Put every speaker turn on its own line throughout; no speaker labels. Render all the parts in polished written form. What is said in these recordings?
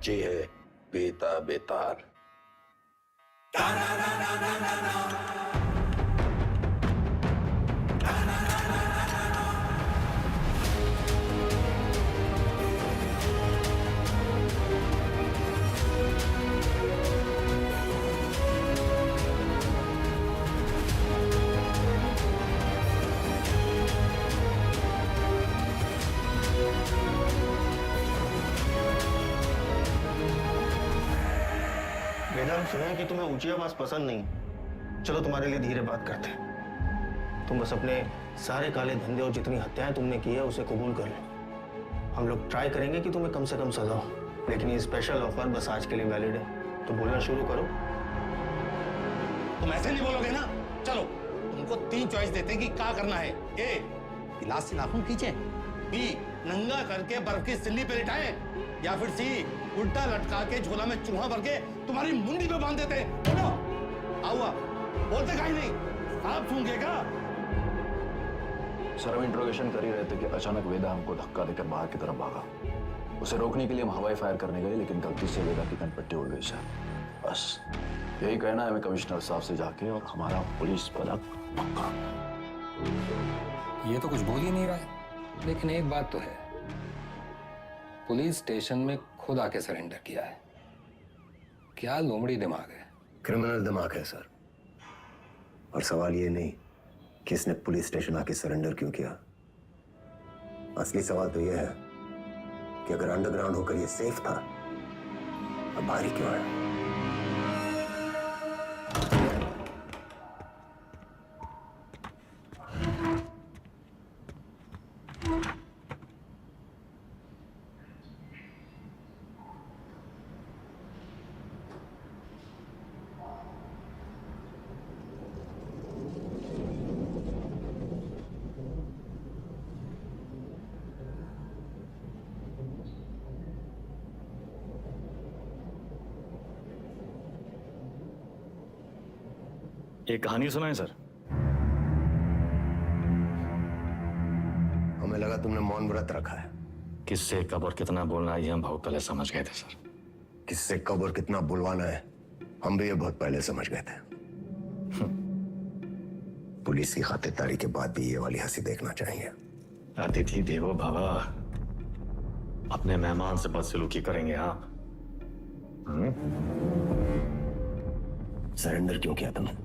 बच्ची है बेता बेतार।
वेदा, हम सुना है कि तुम्हें ऊंची आवाज पसंद नहीं। चलो तुम्हारे लिए धीरे बात करते हैं। तुम बस अपने सारे काले धंधे और जितनी हत्याएं तुमने की है उसे कबूल कर लो। हम लोग ट्राई करेंगे कि तुम्हें कम से कम सजा हो, लेकिन ये स्पेशल ऑफर बस आज के लिए वैलिड है। तो बोलना शुरू करो।
तुम ऐसे नहीं बोलोगे ना। चलो तुमको 3 चॉइस देते हैं कि क्या करना है। ए, गिलास से नाखून खींचे। बी, नंगा करके बर्फ की सिल्ली पे लिटाए। या फिर सी, उल्टा लटका के झोला में चूहा भर के तुम्हारी मुंडी पे बांध देते। बोलो, आओ बोलते काहे नहीं? आप सूंघेगा।
सर, हम इंट्रोगेशन कर ही रहे थे कि अचानक वेदा हमको धक्का देकर बाहर की तरफ भागा। उसे रोकने के लिए हम हवाई फायर करने गए, लेकिन गलती से वेदा की कनपट्टी उड़ गई सर। बस यही कहना है हमें कमिश्नर साहब से जाके, और हमारा पुलिस पलक पक्का।
ये तो कुछ बोल ही नहीं रहा है, लेकिन एक बात तो है, पुलिस स्टेशन में खुद आके सरेंडर किया है। क्या लोमड़ी दिमाग है।
क्रिमिनल दिमाग है सर। और सवाल ये नहीं कि इसने पुलिस स्टेशन आके सरेंडर क्यों किया। असली सवाल तो यह है कि अगर अंडरग्राउंड होकर यह सेफ था, अब बाहर ही क्यों आया।
एक कहानी सुनाए सर।
हमें लगा तुमने मौन व्रत रखा है।
किससे कब और कितना बोलना है ये हम बहुत पहले समझ गए थे सर।
किससे कब और कितना बुलवाना है हम भी ये बहुत पहले समझ गए थे। पुलिस की खातिरदारी के बाद भी ये वाली हंसी देखना चाहिए।
अतिथि देवो भव, अपने मेहमान से बदसलूकी करेंगे आप।
सरेंडर क्यों किया तुमने?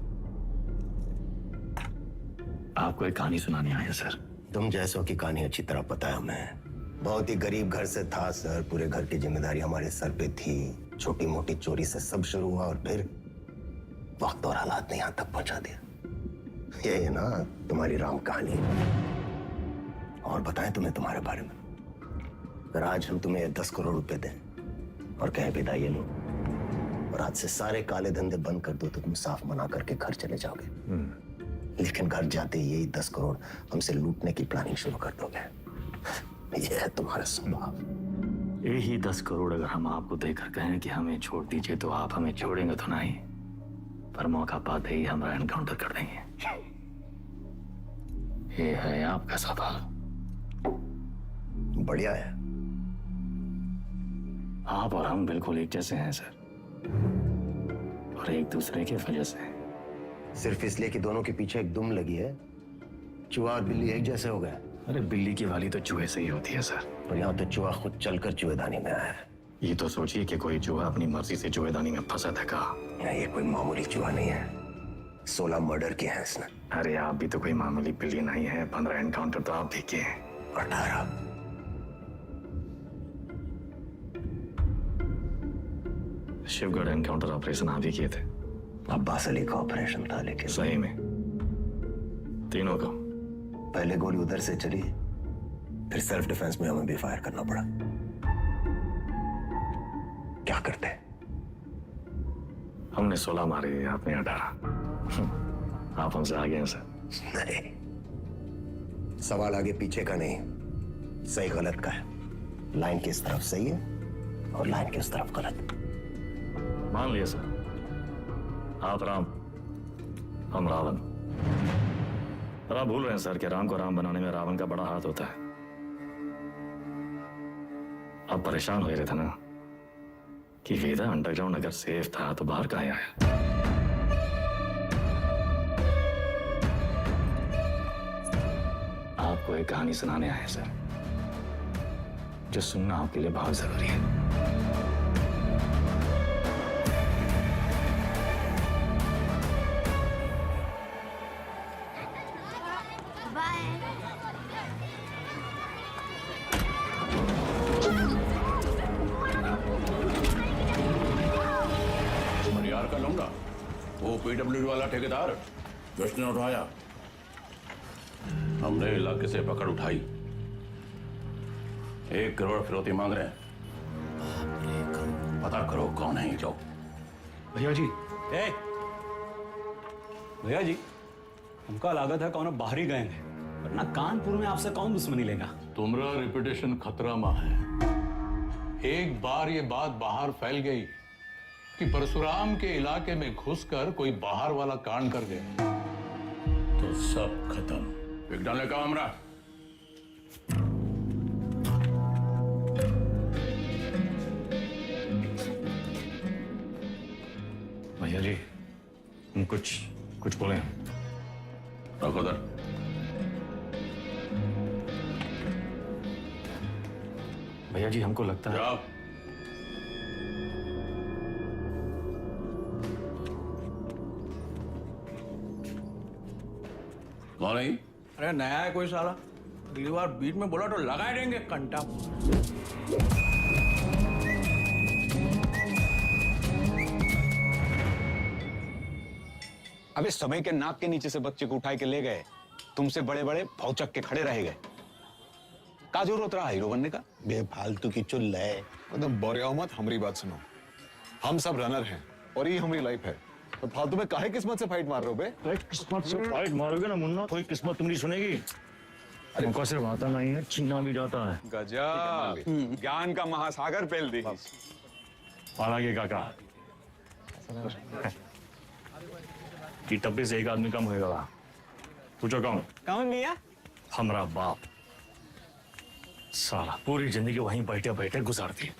आपको एक कहानी सुनाने आया सर।
तुम जैसों की कहानी अच्छी तरह पता है हमें। बहुत ही गरीब घर से था सर। पूरे घर की जिम्मेदारी हमारे सर पे थी। छोटी मोटी चोरी से सब शुरू हुआ और फिर वक्त और हालात ने यहां तक पहुंचा दिया। ये है ना तुम्हारी राम कहानी। और बताएं तुम्हें तुम्हारे बारे में। अगर आज हम तुम्हें 10 करोड़ रुपए दें और कहें विदा ये लो, और आज से सारे काले धंधे बंद कर दो, तो तुम साफ मना करके घर चले जाओगे। लेकिन घर जाते ही यही 10 करोड़ हमसे लूटने की प्लानिंग शुरू कर दोगे। यह है तुम्हारा स्वभाव।
यही 10 करोड़ अगर हम आपको देकर कहें कि हमें छोड़ दीजिए, तो आप हमें छोड़ेंगे तो नहीं, पर मौका पाते ही हमारा एनकाउंटर कर देंगे। ये है आपका स्वभाव।
बढ़िया है।
आप और हम बिल्कुल एक जैसे हैं सर, और एक दूसरे की वजह से।
सिर्फ इसलिए कि दोनों के पीछे एक दुम लगी है, चूहा और बिल्ली एक जैसे हो गए।
अरे बिल्ली की वाली तो चूहे से ही होती है सर।
पर यहाँ तो चूहा खुद चलकर चूहेदानी में आया है।
ये तो सोचिए कि कोई चूहा अपनी मर्जी से चूहेदानी में फंसा था का।
ये कोई मामूली चूहा नहीं है। 16 मर्डर किए हैं इसने।
अरे आप भी तो कोई मामूली बिल्ली नहीं है। 15 एनकाउंटर तो आप भी किए हैं।
18।
शिवगढ़ एनकाउंटर ऑपरेशन आप ही किए थे।
अब्बास अली का ऑपरेशन था, लेकिन
सही में तीनों का।
पहले गोली उधर से चली, फिर सेल्फ डिफेंस में हमें भी फायर करना पड़ा। क्या करते?
हमने 16 मारे, आपने 18। आप हमसे आगे हैं सर।
नहीं, सवाल आगे पीछे का नहीं, सही गलत का है। लाइन किस तरफ सही है और लाइन किस तरफ गलत।
मान लिया सर, आप राम, हम रावण। पर आप भूल रहे हैं सर कि राम को राम बनाने में रावण का बड़ा हाथ होता है। आप परेशान हो रहे थे ना,
कि वेदा अंडरग्राउंड अगर सेफ था तो बाहर कहाँ आया। आपको एक कहानी सुनाने आए हैं सर, जो सुनना आपके लिए बहुत जरूरी है।
मरियार का लौंडा, वो पीडब्ल्यूडी वाला ठेकेदार जिसने उठाया, हमने इलाके से पकड़ उठाई। 1 करोड़ फिरौती मांग रहे हैं। पता करो कौन है ये लोग।
भैया जी, भैया जी, हमका लागत है कौन बाहरी गए हैं, वरना कानपुर में आपसे कौन दुश्मनी लेगा।
तुम्हारा रेपुटेशन खतरा में है। एक बार ये बात बाहर फैल गई कि परशुराम के इलाके में घुसकर कोई बाहर वाला कांड कर गया तो सब खत्म। एक डाले का हमरा।
भैया जी, हम कुछ बोले हैं।
रखो दर।
भैया जी, हमको लगता है
जाओ। कौन है?
अरे नया है कोई साला, अगली बार बीच में बोला तो लगा देंगे कंटा।
अबे समय के नाक के नीचे से बच्चे को उठाए के ले गए, तुमसे बड़े बड़े भौचक के खड़े रह गए। का जरूरत रहा हीरो बनने का?
बेफालतू की चुल है।
एकदम बोरिया मत, हमारी बात सुनो। हम सब रनर हैं और ये हमारी लाइफ है, तो फालतू में काहे किस्मत से फाइट मार रहे हो बे?
किस्मत से फाइट मारोगे ना मुन्ना, कोई किस्मत तुम्हारी सुनेगी। हमको सिर्फ आता नहीं है, छीना भी जाता है।
गजब, ज्ञान का महासागर फैल दी।
हालांकि काका कि टप्पे से एक आदमी कम होगा। पूछो कौन?
कौन भैया?
हमारा बाप। साला पूरी जिंदगी वहीं बैठे बैठे गुजार दी।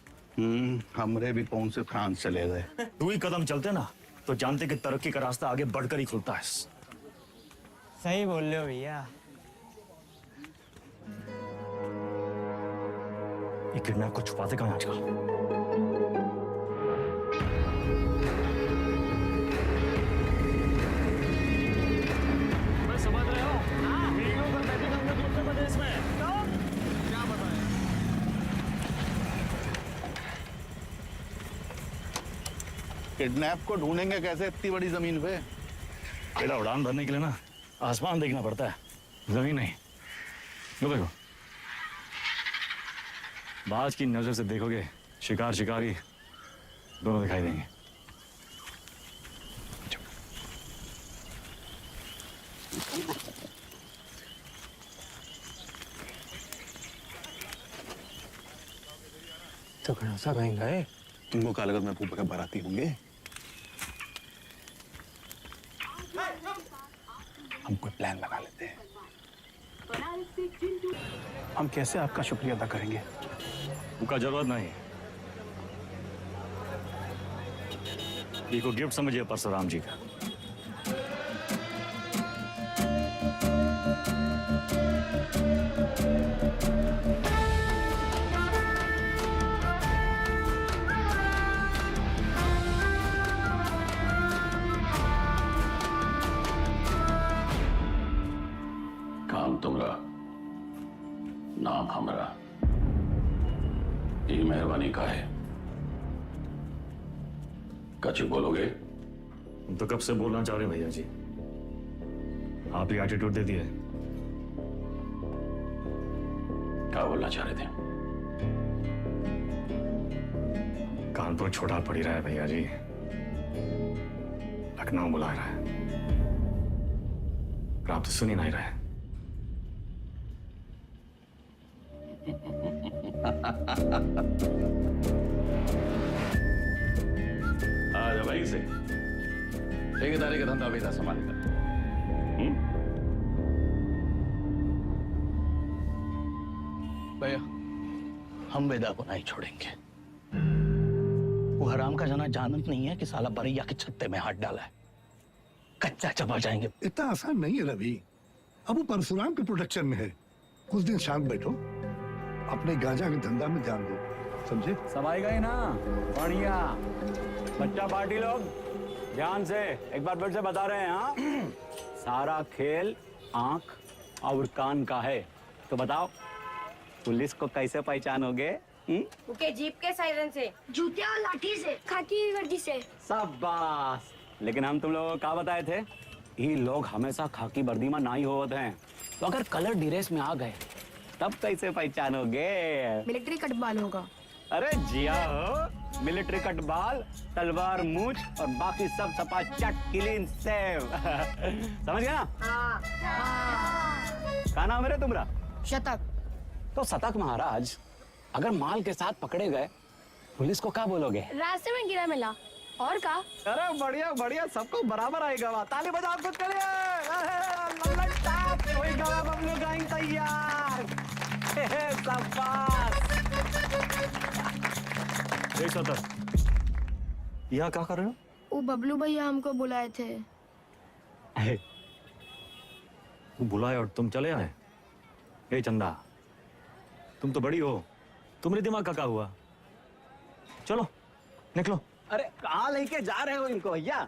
हमरे भी कौन से फ्रांस चले गए।
2 ही कदम चलते ना तो जानते कि तरक्की का रास्ता आगे बढ़कर ही खुलता है।
सही बोल रहे हो भैया।
ये किडनैप को छुपाते कहाँ हैं आजकल?
किडनैप को ढूंढेंगे कैसे इतनी बड़ी जमीन पे?
बेटा, उड़ान भरने के लिए ना आसमान देखना पड़ता है, जमीन नहीं। लो देखो, बाज की नजर से देखोगे शिकार शिकारी दोनों दिखाई देंगे।
तो सा कहीं गए?
तुमको क्या लगत में फूफा के बाराती होंगे? हम कोई प्लान लगा लेते हैं।
हम कैसे आपका शुक्रिया अदा करेंगे?
उनका जरूरत नहीं। ये को गिफ्ट समझिए परशुराम जी का।
काम तुमरा, नाम हमरा। ये मेहरबानी का है। कछु बोलोगे?
हम तो कब से बोलना चाह रहे हैं भैया जी, आप ही एटीट्यूड दे दिए।
क्या बोलना चाह रहे थे?
कानपुर छोड़ा पड़ ही रहा है भैया जी, लखनऊ बुला रहा है, पर आप तो सुन ही नहीं रहे।
आजा भाई से ठेकेदारी का धंधा बेटा संभालेगा।
भैया, हम वेदा को नहीं छोड़ेंगे। वो हराम का जना जानत नहीं है कि साला बरैया के छत्ते में हाथ डाला है। कच्चा चबा जाएंगे।
इतना आसान नहीं है रवि। अब वो परशुराम के प्रोटेक्शन में है। कुछ दिन शांत बैठो, अपने गांजा के धंधा में ध्यान दो, समझे?
समाई गई ना? बढ़िया। बच्चा पार्टी लोग ध्यान से एक बार फिर से बता रहे हैं। हाँ, सारा खेल आंख और कान का है। तो बताओ पुलिस को कैसे पहचानोगे?
उनके जीप के सायरन से, जूते और लाठी से, खाकी की वर्दी से।
शाबाश। लेकिन हम तुम लोगों को क्या बताए थे? ये लोग हमेशा खाकी वर्दी में ना ही होते हैं, तो अगर कलर ड्रेस में आ गए तब कैसे पहचानोगे?
मिलिट्री कटबाल होगा।
अरे जिया हो, मिलिट्री कटबाल, तलवार मूंछ और बाकी सब सपा चट क्लीन सेव। समझ गया ना? क्या नाम है रे तुम्हारा?
शतक।
तो शतक महाराज, अगर माल के साथ पकड़े गए पुलिस को क्या बोलोगे?
रास्ते में गिरा मिला। और का?
अरे बढ़िया बढ़िया, सबको बराबर आएगा। ताली बजाओ खुद के लिए। कोई गवा बबलू गाइंग तैयार। शाबाश।
एक सतर, यहाँ क्या कर रहे हो?
वो बबलू भैया हमको बुलाए थे।
वो बुलाए और तुम चले आए? ए चंदा, तुम तो बड़ी हो, तुम्हारे दिमाग का क्या हुआ? चलो निकलो।
अरे कहाँ लेके जा रहे हो इनको भैया?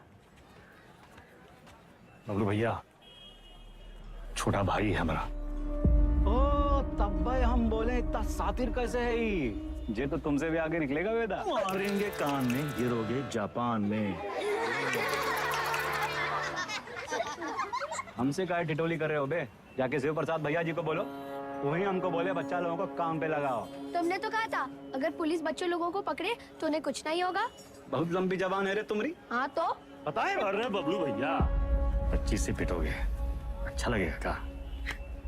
बबलू भैया छोटा भाई है हमारा।
ओ तब भाई हम बोले इतना सातिर कैसे है ये तो तुमसे भी आगे निकलेगा वेदा।
मारेंगे कान में, गिरोगे जापान में।
हमसे काय टिटोली कर रहे हो बे? जाके शिव प्रसाद भैया जी को बोलो, वही हमको बोले बच्चा लोगों को काम पे लगाओ।
तुमने तो कहा था अगर पुलिस बच्चे लोगों को पकड़े तो उन्हें कुछ नहीं होगा।
बहुत लंबी जबान है रे तुम्हारी।
हाँ तो
पता है?
अरे बबलू भैया 25 से पिटोगे, अच्छा लगेगा क्या?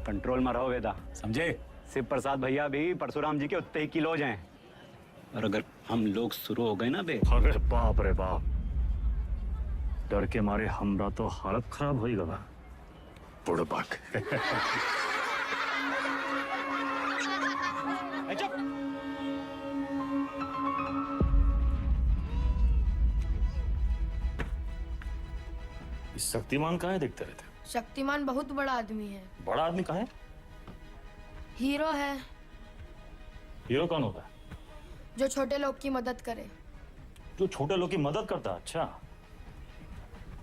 कंट्रोल में रहो वेदा, समझे? शिव प्रसाद भैया भी परशुराम जी के उतने ही किलोज हैं, और अगर हम लोग शुरू हो गए ना बे।
अरे बाप रे बाप, डर के मारे हमरा तो हालत खराब हो गया। बुड़बक। शक्तिमान कहाँ है दिखते रहते?
शक्तिमान बहुत बड़ा आदमी है।
बड़ा आदमी कहाँ है?
हीरो है।
हीरो कौन होता है?
जो छोटे लोग की मदद करे।
जो छोटे लोग की मदद करता है? अच्छा,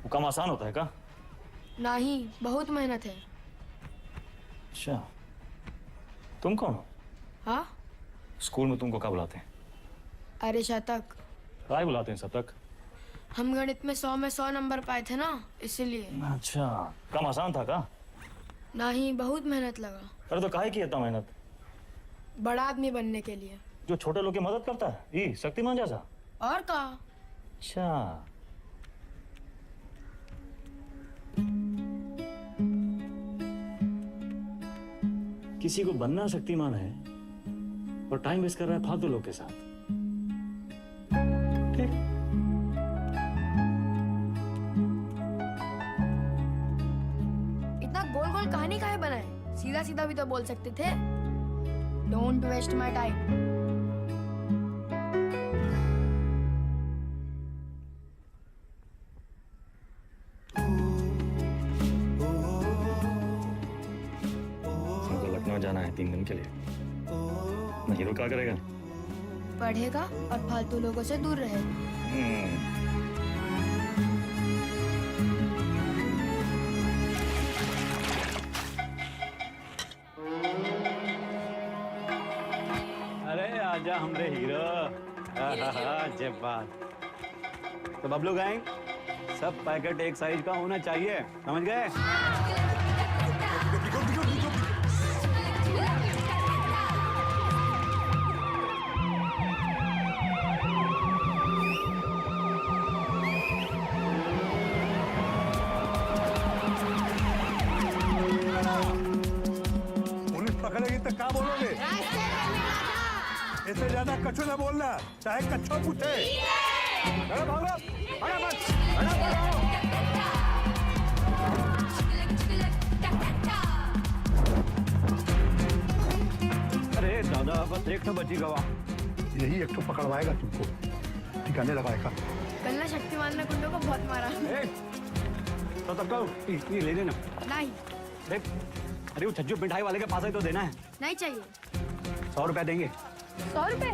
वो काम आसान होता है क्या?
नहीं, बहुत मेहनत है।
अच्छा, तुम कौन हो?
हाँ?
स्कूल में तुमको क्या बुलाते हैं?
अरे शतक।
क्या बुलाते हैं शतक?
हम गणित में 100 में 100 नंबर पाए थे ना, इसीलिए।
अच्छा, काम आसान था क्या?
नहीं, बहुत मेहनत लगा।
अरे तो काहे की इतना मेहनत?
बड़ा आदमी बनने के लिए।
जो छोटे लोग की मदद करता है, ये शक्तिमान जैसा?
और का?
अच्छा, किसी को बनना शक्तिमान है और टाइम वेस्ट कर रहा है फालतू लोग के साथ। ठीक।
इतना गोल गोल कहानी काहे बनाए? सीधा सीधा भी तो बोल सकते थे। Don't waste my time.
जाना है 3 दिन के लिए। हीरो क्या करेगा?
पढ़ेगा और फालतू लोगों से दूर रहेगा।
अरे आजा हमरे हीरो। जय बात। तो बबलू गैंग, सब पैकेट एक साइज का होना चाहिए, समझ गए?
पकड़ेगी तो क्या बोलोगे? इससे ज्यादा कछु ना बोलना, चाहे कच्छो पूछे। अरे भागो,
अरे दादा बस एक तो बची गवा।
यही एक तो पकड़वाएगा तुमको। ठिकाने लगाएगा।
कल ना शक्तिमान ने गुंडों को बहुत मारा।
तो तब कहो ये ले लेना।
नहीं
देख, अरे वो छज्जू मिठाई वाले के पास ही तो देना है।
नहीं चाहिए।
100 रुपए देंगे।
100 रुपए?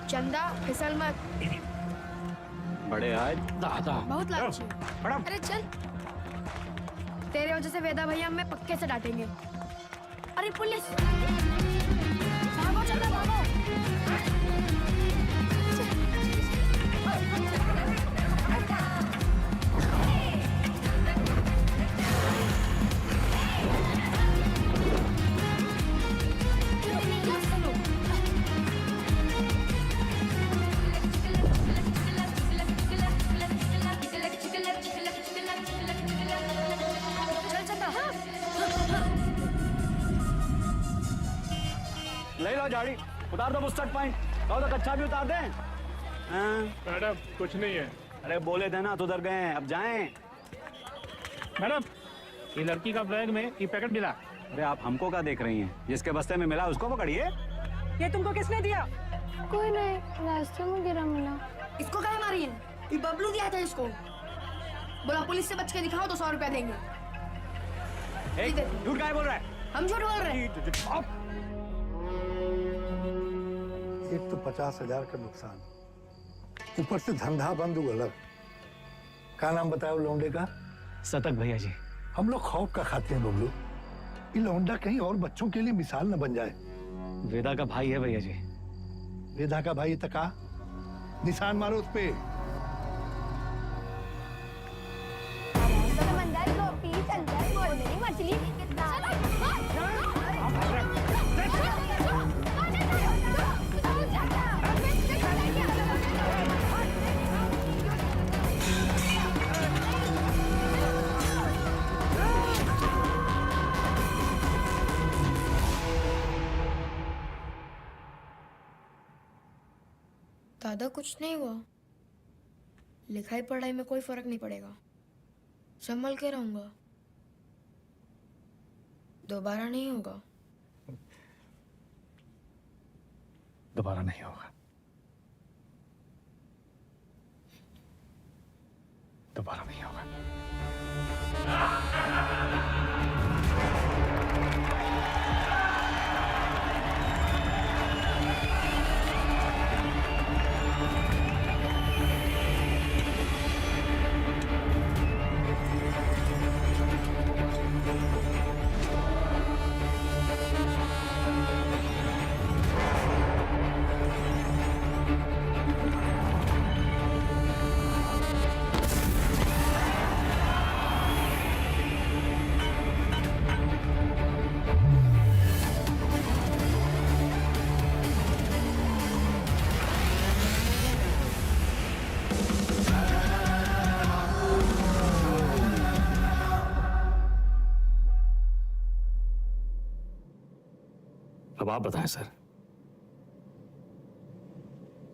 चंदा फिसल मत।
बड़े आज दादा
बहुत लालची है। अरे चल, तेरे वजह से वेदा भैया हमें पक्के से डांटेंगे। अरे पुलिस, भागो चंदा भागो।
ले लो झाड़ी, उतार दो बुस्टर्ड पॉइंट। कहो तो कच्चा भी उतार दें।
मैडम कुछ नहीं है।
अरे बोले थे ना, तो उधर गए, अब जाएं।
मैडम ये लड़की का बैग में ये पैकेट मिला।
अरे आप हमको क्या देख रही हैं? जिसके बस्ते में मिला उसको पकड़िए।
ये तुमको किसने दिया?
कोई नहीं, रास्ते में गिरा मिला।
इसको काहे मारी है? ये बबलू दिया था इसको। बोला पुलिस से बच के दिखाओ तो 100 रुपया देंगे।
झूठ काहे बोल रहा है?
हम झूठ बोल रहे हैं।
एक तो 50,000 का नुकसान, ऊपर से धंधा बंद हुआ अलग। क्या नाम बताया लौंडे का?
सतक भैया जी।
हम लोग खौफ का खाते हैं बबलू, ये लौंडा कहीं और बच्चों के लिए मिसाल न बन जाए।
वेदा का भाई है भैया जी।
वेदा का भाई तका, निशान मारो उस पे।
समंदर गोपी चंदर बोल मेरी मछली।
दादा कुछ नहीं हुआ, लिखाई पढ़ाई में कोई फर्क नहीं पड़ेगा, संभल के रहूंगा, दोबारा नहीं होगा।
दोबारा नहीं होगा, दोबारा नहीं होगा।
अब आप बताएं सर,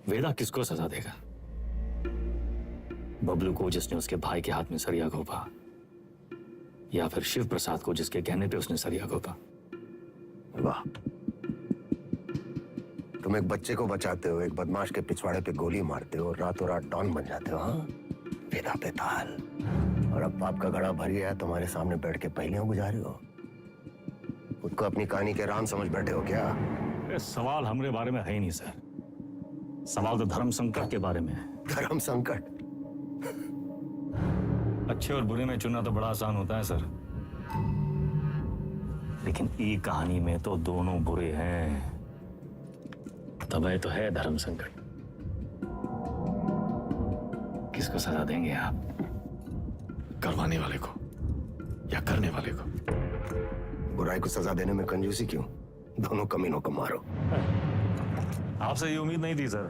वेदा किसको सजा देगा? बबलू को जिसने उसके भाई के हाथ में सरिया घोंपा, या फिर शिव प्रसाद को जिसके कहने पे उसने सरिया घोंपा?
वाह, तुम एक बच्चे को बचाते हो, एक बदमाश के पिछवाड़े पे गोली मारते हो, रातों रात डॉन बन जाते हो। हाँ, वेदा पे ताल। और अब पाप का घड़ा भर गया, तुम्हारे सामने बैठ के पहेलियां बुझा रहे हो। खुद को अपनी कहानी के राम समझ बैठे हो क्या?
सवाल हमारे बारे में है ही नहीं सर, सवाल तो धर्म संकट के बारे में है।
धर्म संकट?
अच्छे और बुरे में चुनना तो बड़ा आसान होता है सर, लेकिन ई कहानी में तो दोनों बुरे हैं, तब तो है धर्म संकट। किसको सजा देंगे आप? करवाने वाले को या करने वाले को?
बुराई को सजा देने में कंजूसी क्यों? दोनों कमीनों को मारो।
आपसे ये उम्मीद नहीं थी सर,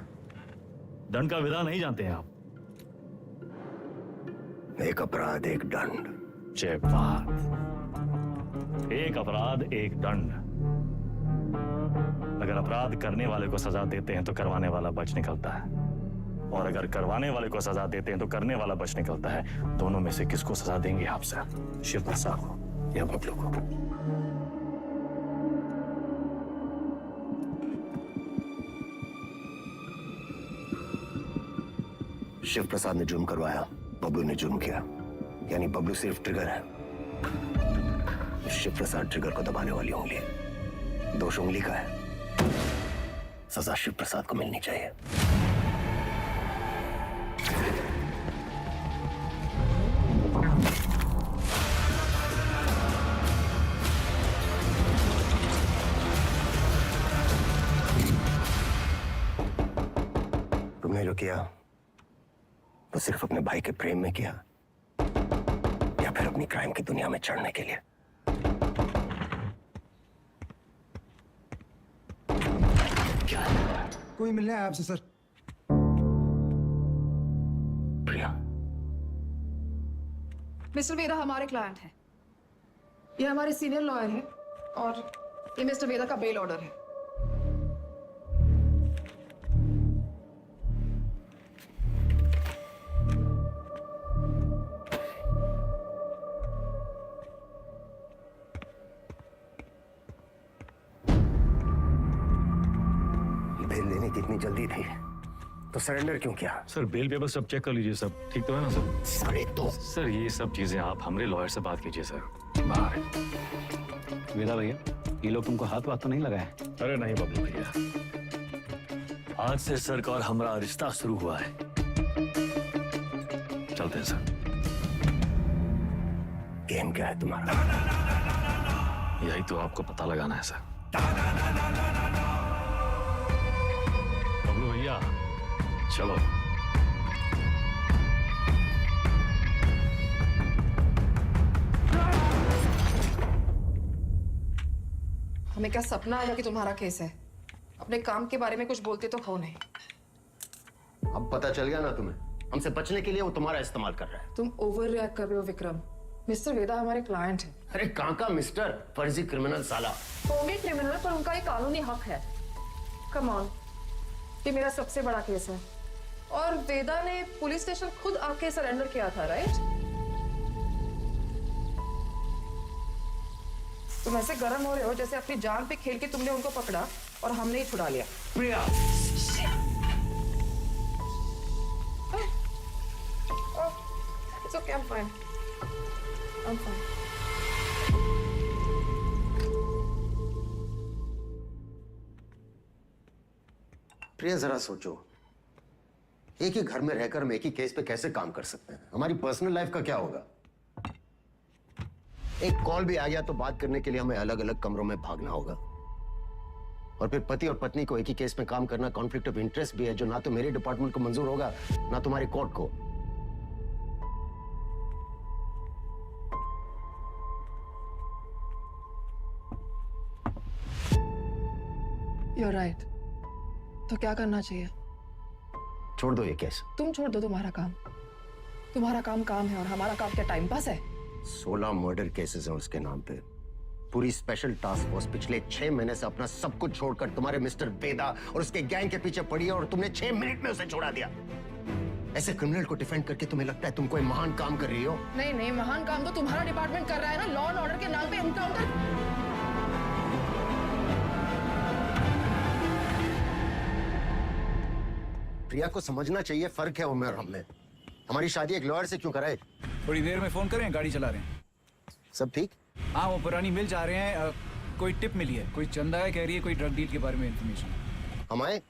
दंड का विधान नहीं जानते हैं आप।
एक अपराध एक दंड।
जय बात, एक अपराध एक दंड। अगर अपराध करने वाले को सजा देते हैं तो करवाने वाला बच निकलता है, और अगर करवाने वाले को सजा देते हैं तो करने वाला बच निकलता है। दोनों में से किसको सजा देंगे आप सर? शिव प्रसाद को या बबलू को?
शिव प्रसाद ने जुर्म करवाया, बबलू ने जुर्म किया, यानी बबलू सिर्फ ट्रिगर है, शिव प्रसाद ट्रिगर को दबाने वाली उंगली है। दोष उंगली का है, सजा शिव प्रसाद को मिलनी चाहिए। तुमने जो किया वो सिर्फ अपने भाई के प्रेम में किया या फिर अपनी क्राइम की दुनिया में चढ़ने के लिए?
कोई मिलने आया आपसे सर।
प्रिया,
मिस्टर वेदा हमारे क्लाइंट हैं। ये हमारे सीनियर लॉयर हैं और ये मिस्टर वेदा का बेल ऑर्डर है।
बेल लेने की इतनी जल्दी थी तो सरेंडर क्यों किया?
सर बेल पेपर सब चेक कर लीजिए, सब ठीक तो है ना सर?
सारे तो
सर ये सब चीजें आप हमारे लॉयर से बात कीजिए सर। बाहर है।
वेदा भैया, ये लोग तुमको हाथ वाथ तो नहीं लगाए?
अरे नहीं बबलू भैया, आज से सर का और हमारा रिश्ता शुरू हुआ है। चलते हैं सर।
गेम क्या है तुम्हारा?
यही तो आपको पता लगाना है सर। बबलू भैया चलो।
हमें क्या सपना आया कि तुम्हारा केस है? अपने काम के बारे में कुछ बोलते तो हो नहीं।
अब पता चल गया ना तुम्हें, हमसे बचने के लिए वो तुम्हारा इस्तेमाल कर रहा है।
तुम ओवर रिएक्ट कर रहे हो विक्रम। मिस्टर वेदा हमारे क्लाइंट हैं।
अरे कहाँ का मिस्टर, फर्जी क्रिमिनल साला।
होंगे क्रिमिनल पर उनका एक कानूनी हक है। कम ऑन, ये मेरा सबसे बड़ा केस है और वेदा ने पुलिस स्टेशन खुद आके सरेंडर किया था, राइट? तुम ऐसे गर्म हो रहे हो जैसे अपनी जान पे खेल के तुमने उनको पकड़ा और हमने ही छुड़ा लिया।
प्रिया,
It's okay, I'm fine. I'm fine.
प्रिया जरा सोचो, एक ही घर में रहकर हम एक ही केस पे कैसे काम कर सकते हैं? हमारी पर्सनल लाइफ का क्या होगा? एक कॉल भी आ गया तो बात करने के लिए हमें अलग अलग कमरों में भागना होगा। और फिर पति और पत्नी को एक ही केस में काम करना कॉन्फ्लिक्ट ऑफ इंटरेस्ट भी है, जो ना तो मेरे डिपार्टमेंट को मंजूर होगा ना तुम्हारी कोर्ट को।
You're right. तो क्या करना चाहिए?
छोड़ दो ये केस।
तुम छोड़ दो तुम्हारा काम। तुम्हारा काम काम है और हमारा काम क्या टाइम पास है?
16 मर्डर केसेस हैं उसके नाम पे। पूरी स्पेशल टास्क फोर्स पिछले 6 महीने से अपना सब कुछ छोड़कर तुम्हारे मिस्टर वेदा और उसके गैंग के पीछे पड़ी है और तुमने 6 मिनट में उसे छोड़ा दिया। ऐसे क्रिमिनल को डिफेंड करके तुम्हें लगता है तुम कोई महान काम कर रही हो?
नहीं नहीं, महान काम तो तुम्हारा डिपार्टमेंट कर रहा है ना, लॉ एंड ऑर्डर के नाम पे एनकाउंटर।
प्रिया को समझना चाहिए, फर्क है उम्र और हम में। हमारी शादी एक लॉयर से क्यों कराए?
थोड़ी देर में फोन करें, गाड़ी चला रहे हैं।
सब ठीक?
हाँ, वो पुरानी मिल जा रहे हैं। कोई टिप मिली है, कोई चंदा है कह रही है, कोई ड्रग डील के बारे में इंफॉर्मेशन।
हम आए?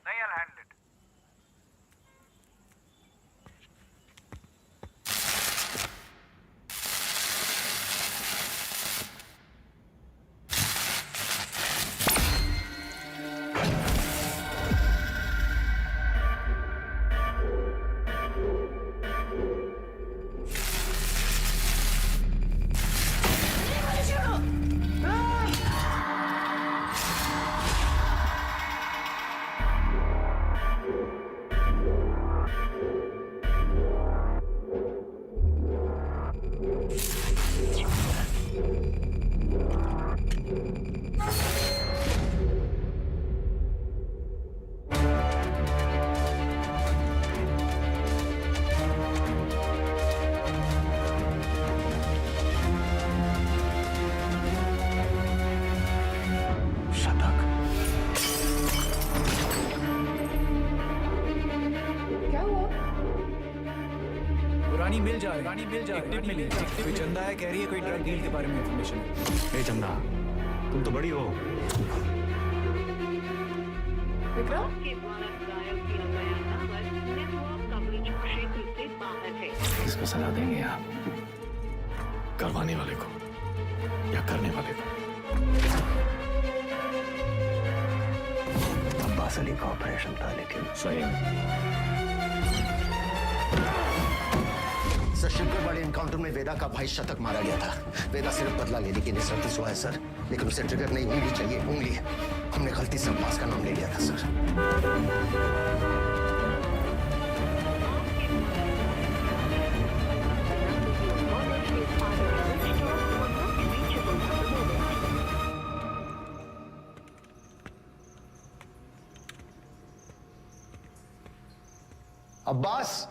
जा रही है, एक टिप मिली है। कोई चंदा है, कह रही है कोई ड्रग डील के बारे में इंफॉर्मेशन है।
ए चंदा, तुम तो बड़ी हो।
विक्रम
किसको सलाह देंगे आप?
करवाने वाले को या करने वाले को?
अब्बास अली का ऑपरेशन था, लेकिन
सही
सर शिवगढ़ वाले एनकाउंटर में वेदा का भाई शतक मारा गया था। वेदा सिर्फ बदला लेने की निसरती हुआ है सर, लेकिन उसे ट्रिगर नहीं, उंगली चाहिए, उंगली। हमने गलती से अब्बास का नाम ले लिया था सर। अब्बास,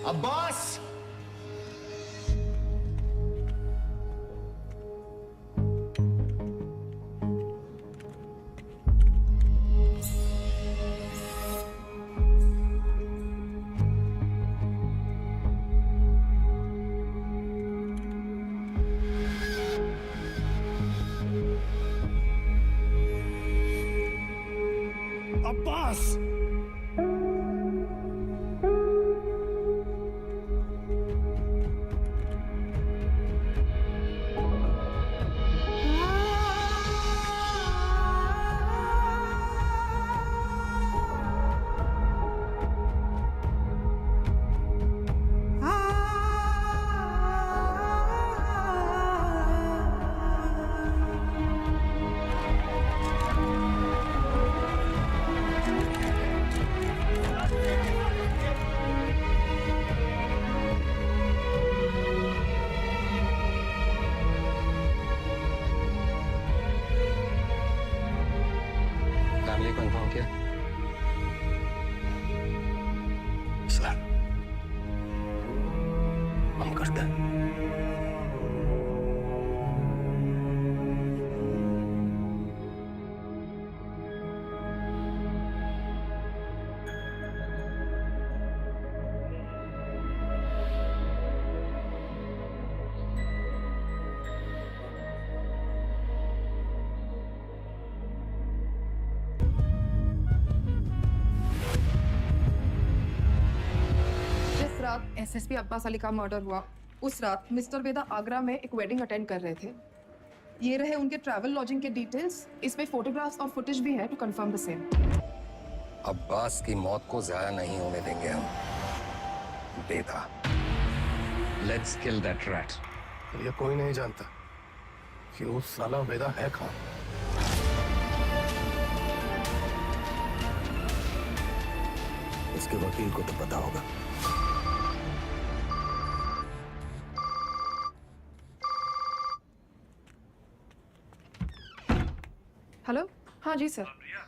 अब्बास,
अब्बास,
फैमिली को इन्फॉर्म किया?
सर हम करते हैं।
जिस रात एसएसपी अब्बास अली का मर्डर हुआ, उस रात मिस्टर वेदा आगरा में एक वेडिंग अटेंड कर रहे थे। ये रहे उनके ट्रैवल लॉजिंग के डिटेल्स। इसमें फोटोग्राफ्स और फुटेज भी है to confirm the same.
Abbas की मौत को जाया नहीं होने देंगे हम। Veda, let's kill that rat.
ये कोई नहीं जानता कि उस साला वेदा है कौन।
उसके वकील को तो पता होगा।
हेलो, हाँ जी सर।
प्रिया,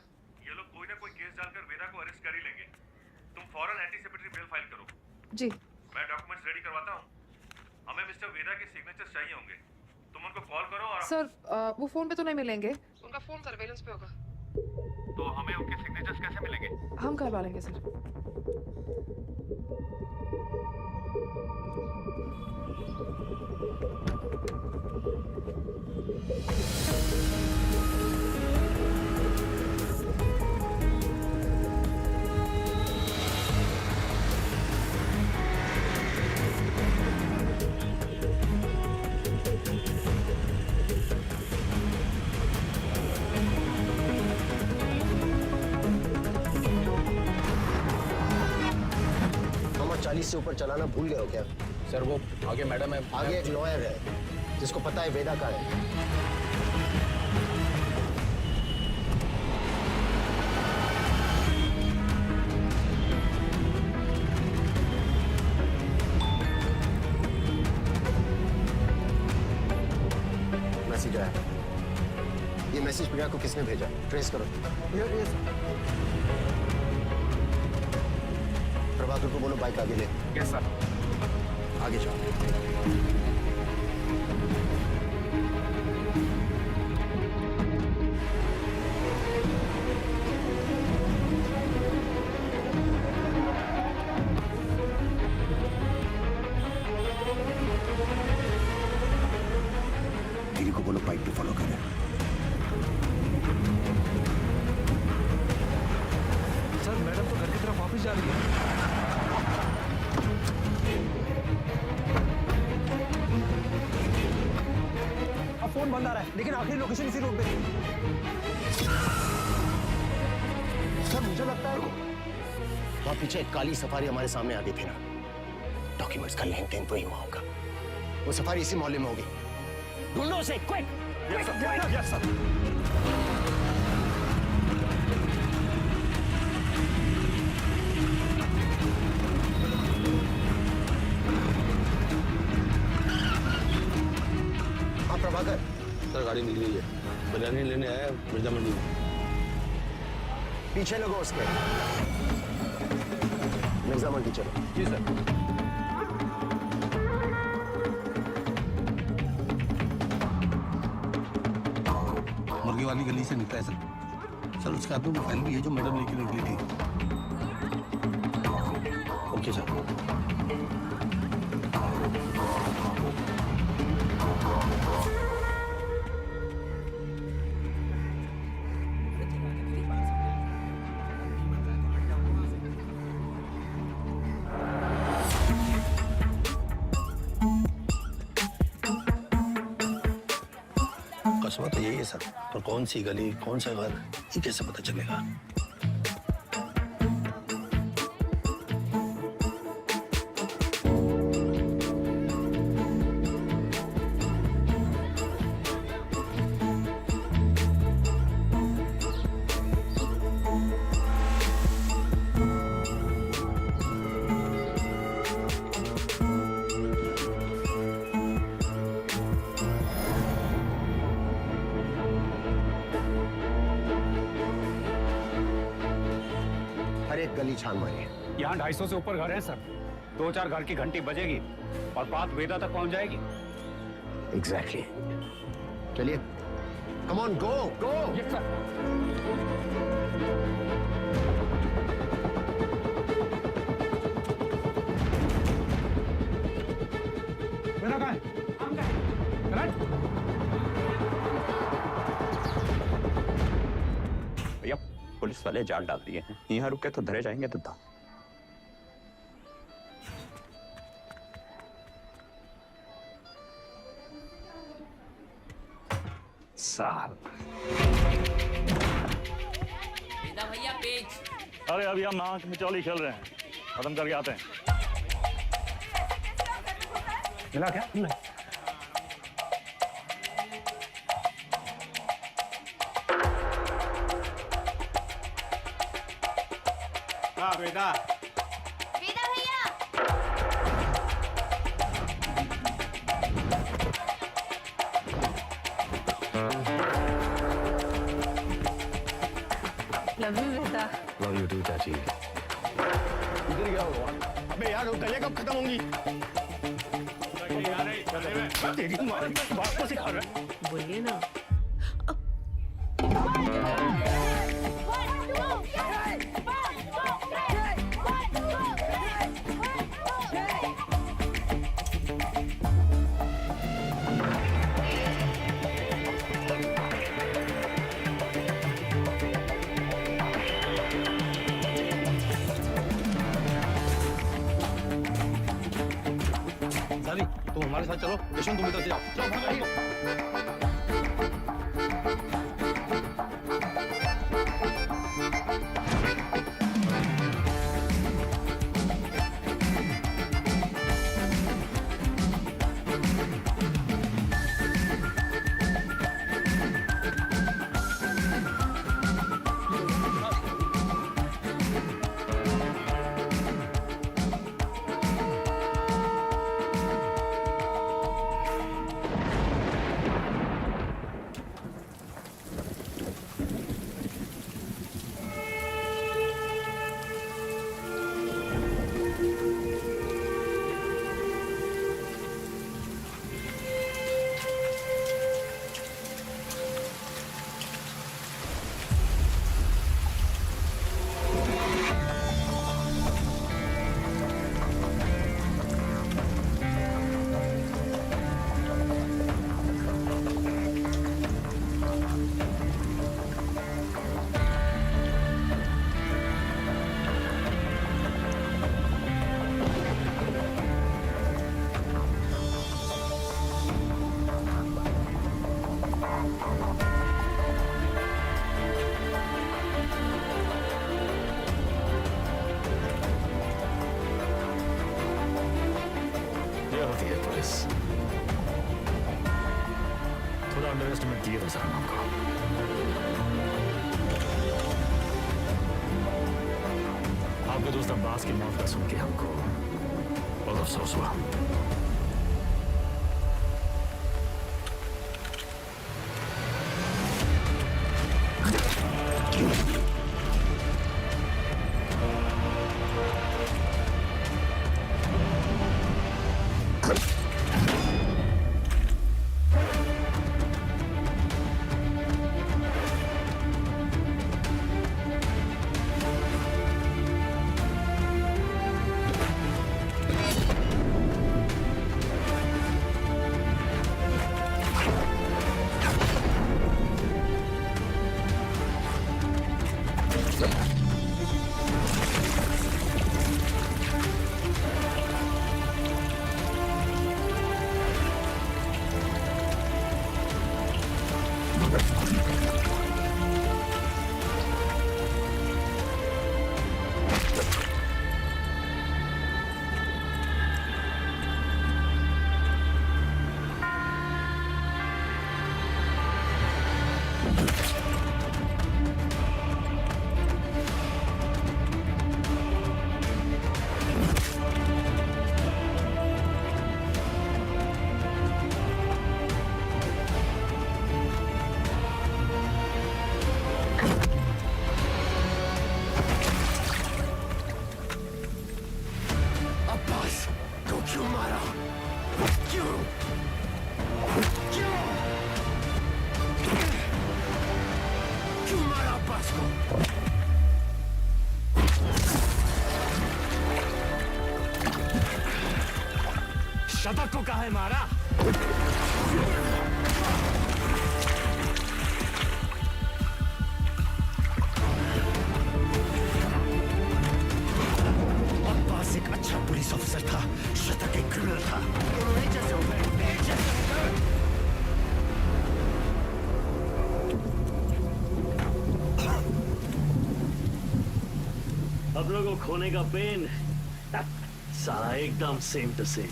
ये लोग कोई ना कोई केस डालकर वेदा को अरेस्ट कर ही लेंगे। तुम फौरन एंटीसिपेटरी बेल फाइल करो।
जी
मैं डॉक्यूमेंट्स रेडी करवाता हूँ। हमें मिस्टर वेदा के सिग्नेचर्स चाहिए होंगे। तुम उनको कॉल करो और
सर, वो फोन पे तो नहीं मिलेंगे, उनका फोन सर्वेलेंस पे होगा।
तो हमें उनके सिग्नेचर्स कैसे मिलेंगे?
हम करवा लेंगे सर।
हम 40 से ऊपर चलाना भूल गए हो क्या?
सर वो आगे मैडम है।
आगे एक लॉयर है जिसको पता है वेदा का है। मैसेज आया। ये मैसेज प्रिया को किसने भेजा? ट्रेस करो। प्रभाकर को बोलो बाइक आगे ले।
Yes sir.
आगे जाओ। फॉलो करें।
सर मैडम तो घर की तरफ वापस जा रही है।
अब फोन बंद आ रहा है, लेकिन आखिरी लोकेशन इसी रोड पे थी। सर मुझे लगता है
वहां पीछे एक काली सफारी हमारे सामने आ गई थी ना, डॉक्यूमेंट्स का लेन देन तो ही हुआ होगा। वो सफारी इसी मोहल्ले में होगी, ढूंढो उसे क्विक।
Yes sir.
हाँ प्रभाकर,
सर गाड़ी मिल गई है, बिरयानी लेने आया मिर्जा मंडी में।
पीछे लगो उसके। मिर्जा मंडी चलो।
जी सर। मुर्गी वाली गली से निकला है सर। सर उसके हाथ में मोबाइल भी है जो मैडम लेके निकली थी। Okay sir. कस्बा तो यही है सर, पर कौन सी गली कौन सा घर ये कैसे पता चलेगा?
हर एक गली छान मारिए।
यहाँ 250 से ऊपर घर हैं सर। 2-4 घर की घंटी बजेगी और बात वेदा तक पहुंच जाएगी।
एग्जैक्टली। चलिए, come on, go go.
Yes sir.
मेरा कहाँ है?
भैया पुलिस वाले जाल डाल दिए हैं, यहाँ रुके तो धरे जाएंगे तो था। साहब
भैया पेज।
अरे अभी हम आंख मिचौली खेल रहे हैं, खत्म करके आते हैं।
मिला क्या?
हाँ बेटा।
वेदा भैया।
लव यू बेटा।
लव यू टू चाची।
इधर क्या हुआ? अबे यार वो कलियां कब खत्म होंगी? तेरी माँ बात को सिखा रहा है।
बोलिए ना।
साली तुम हमारे साथ चलो, यशवंत तुम इधर से जाओ। चलो भागो।
होती है पुलिस। थोड़ा अंडर एस्टिमेट किया था सर आपको। आपके दोस्त अब्बास की मौत का सुन के हमको बहुत अफसोस हुआ। शतक को काहे मारा?
अब्बास एक अच्छा पुलिस ऑफिसर था, शतक एक क्रिमिनल था। दोनों एक जैसे हो गए, एक जैसे हो गए।
अब लोगों को खोने का पेन सारा एकदम सेम टू सेम।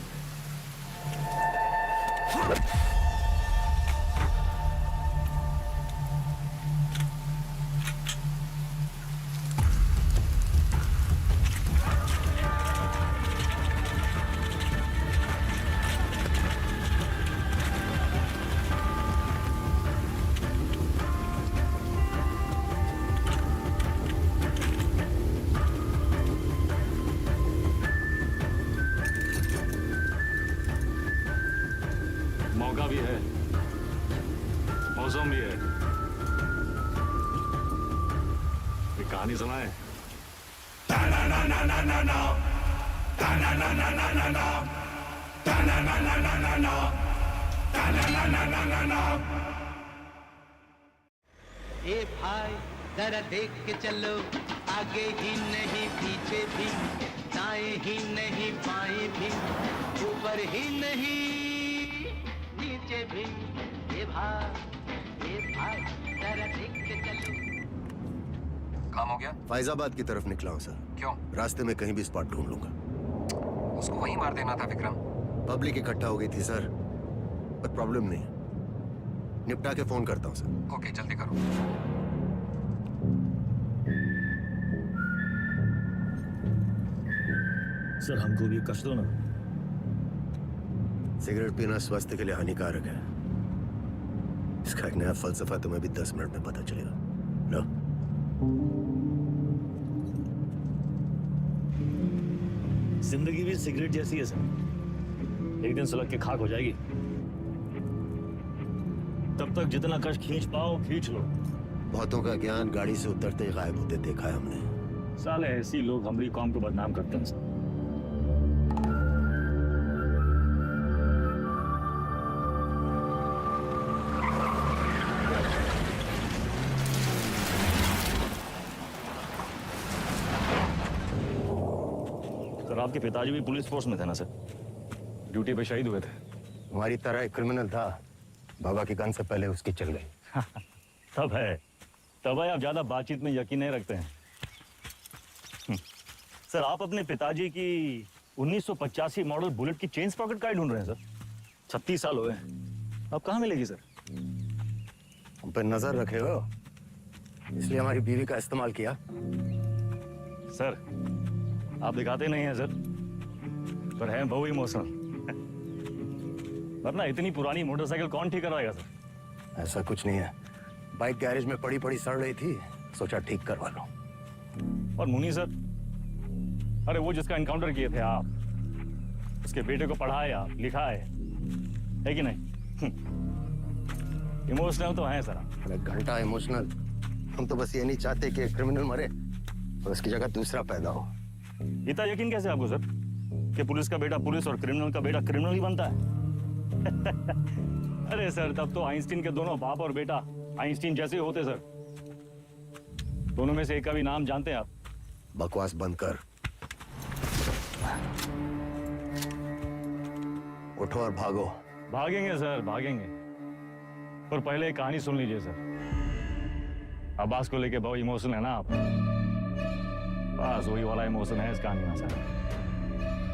मौका भी है, मौसम भी है। एक कहानी सुनाए।
ए भाई जरा देख के चलो, आगे ही नहीं पीछे भी, दाएं ही नहीं बाएं भी, ऊपर ही नहीं नीचे भी। ए भाई जरा देख के चलो।
काम हो गया?
फैजाबाद की तरफ निकला हूँ सर।
क्यों?
रास्ते में कहीं भी स्पॉट ढूंढ लूंगा।
उसको वहीं मार देना था विक्रम।
पब्लिक इकट्ठा हो गई थी सर, पर प्रॉब्लम नहीं, निपटा के फोन करता हूँ सर।
ओके, जल्दी करो।
सर हमको भी कश दो ना।
सिगरेट पीना स्वास्थ्य के लिए हानिकारक है। इसका एक नया फलसफा तुम्हें भी 10 मिनट में पता चलेगा। लो।
जिंदगी भी सिगरेट जैसी है सर, एक दिन सुलग के खाक हो जाएगी। तब तक जितना कश खींच पाओ खींच लो।
बहुतों का ज्ञान गाड़ी से उतरते ही गायब होते देखा है हमने।
साले ऐसी लोग हमारी कौम को बदनाम करते हैं सर। सर आपके पिताजी भी पुलिस फोर्स में थे ना सर?
ड्यूटी पे शहीद हुए थे।
हमारी तरह एक क्रिमिनल था, बाबा की गन से पहले उसकी चल गई।
तब है आप ज्यादा बातचीत में यकीन नहीं रखते हैं। सर आप अपने पिताजी की 1985 मॉडल बुलेट की चेन स्प्रॉकेट का ढूंढ रहे हैं सर। 36 साल हुए हैं, अब कहाँ मिलेगी सर?
हम पे नजर रखे हो, इसलिए हमारी बीवी का इस्तेमाल किया।
सर आप दिखाते नहीं हैं सर, पर हैं बहु इमोशनल। वरना इतनी पुरानी मोटरसाइकिल कौन ठीक करवाएगा सर?
ऐसा कुछ नहीं है, बाइक गैरेज में पड़ी पड़ी सड़ रही थी, सोचा ठीक करवा लो।
और मुनी सर, अरे वो जिसका एनकाउंटर किए थे आप, उसके बेटे को पढ़ाया लिखाया है कि नहीं? इमोशनल तो हैं सर।
अरे घंटा इमोशनल, हम तो बस ये नहीं चाहते कि एक क्रिमिनल मरे और उसकी जगह दूसरा पैदा हो।
इतना यकीन कैसे आपको सर कि पुलिस का बेटा पुलिस और क्रिमिनल का बेटा क्रिमिनल ही बनता है? अरे सर, तब तो आइंस्टीन के दोनों बाप और बेटा आइंस्टीन जैसे होते सर। दोनों में से एक का भी नाम जानते हैं आप?
बकवास बंद कर, उठो और भागो।
भागेंगे सर, भागेंगे, पर पहले एक कहानी सुन लीजिए सर। अब्बास को लेके बहुत इमोशनल है ना आप? बस वही वाला इमोशन है इस कहानी में सर।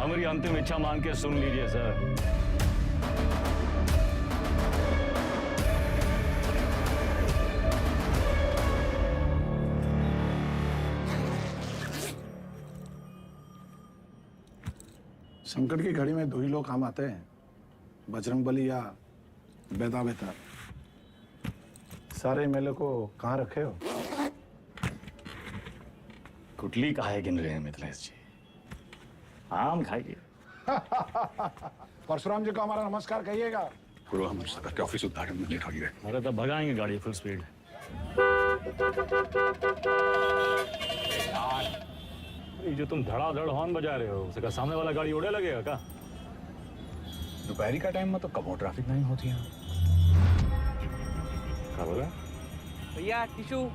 हमारी अंतिम इच्छा मान के सुन लीजिए सर।
संकट की घड़ी में दो ही लोग काम आते हैं, बजरंगबली या बेदा बेतार। सारे मेले को कहाँ रखे हो?
कुटली काहे गिन रहे हैं मिथिलेश जी? आम खाइए।
परशुराम जी को हमारा नमस्कार कहिएगा।
पूर्व हम सदर के ऑफिस उद्घाटन में लेट हो गए।
अरे तब भगाएंगे गाड़ी फुल स्पीड। ये जो तुम धड़ाधड़ हॉर्न बजा रहे हो, उसका सामने वाला गाड़ी उड़े लगेगा क्या?
दोपहरी का टाइम में तो कबो ट्रैफिक नहीं होती है।
क्या बोला
भैया? टिशू।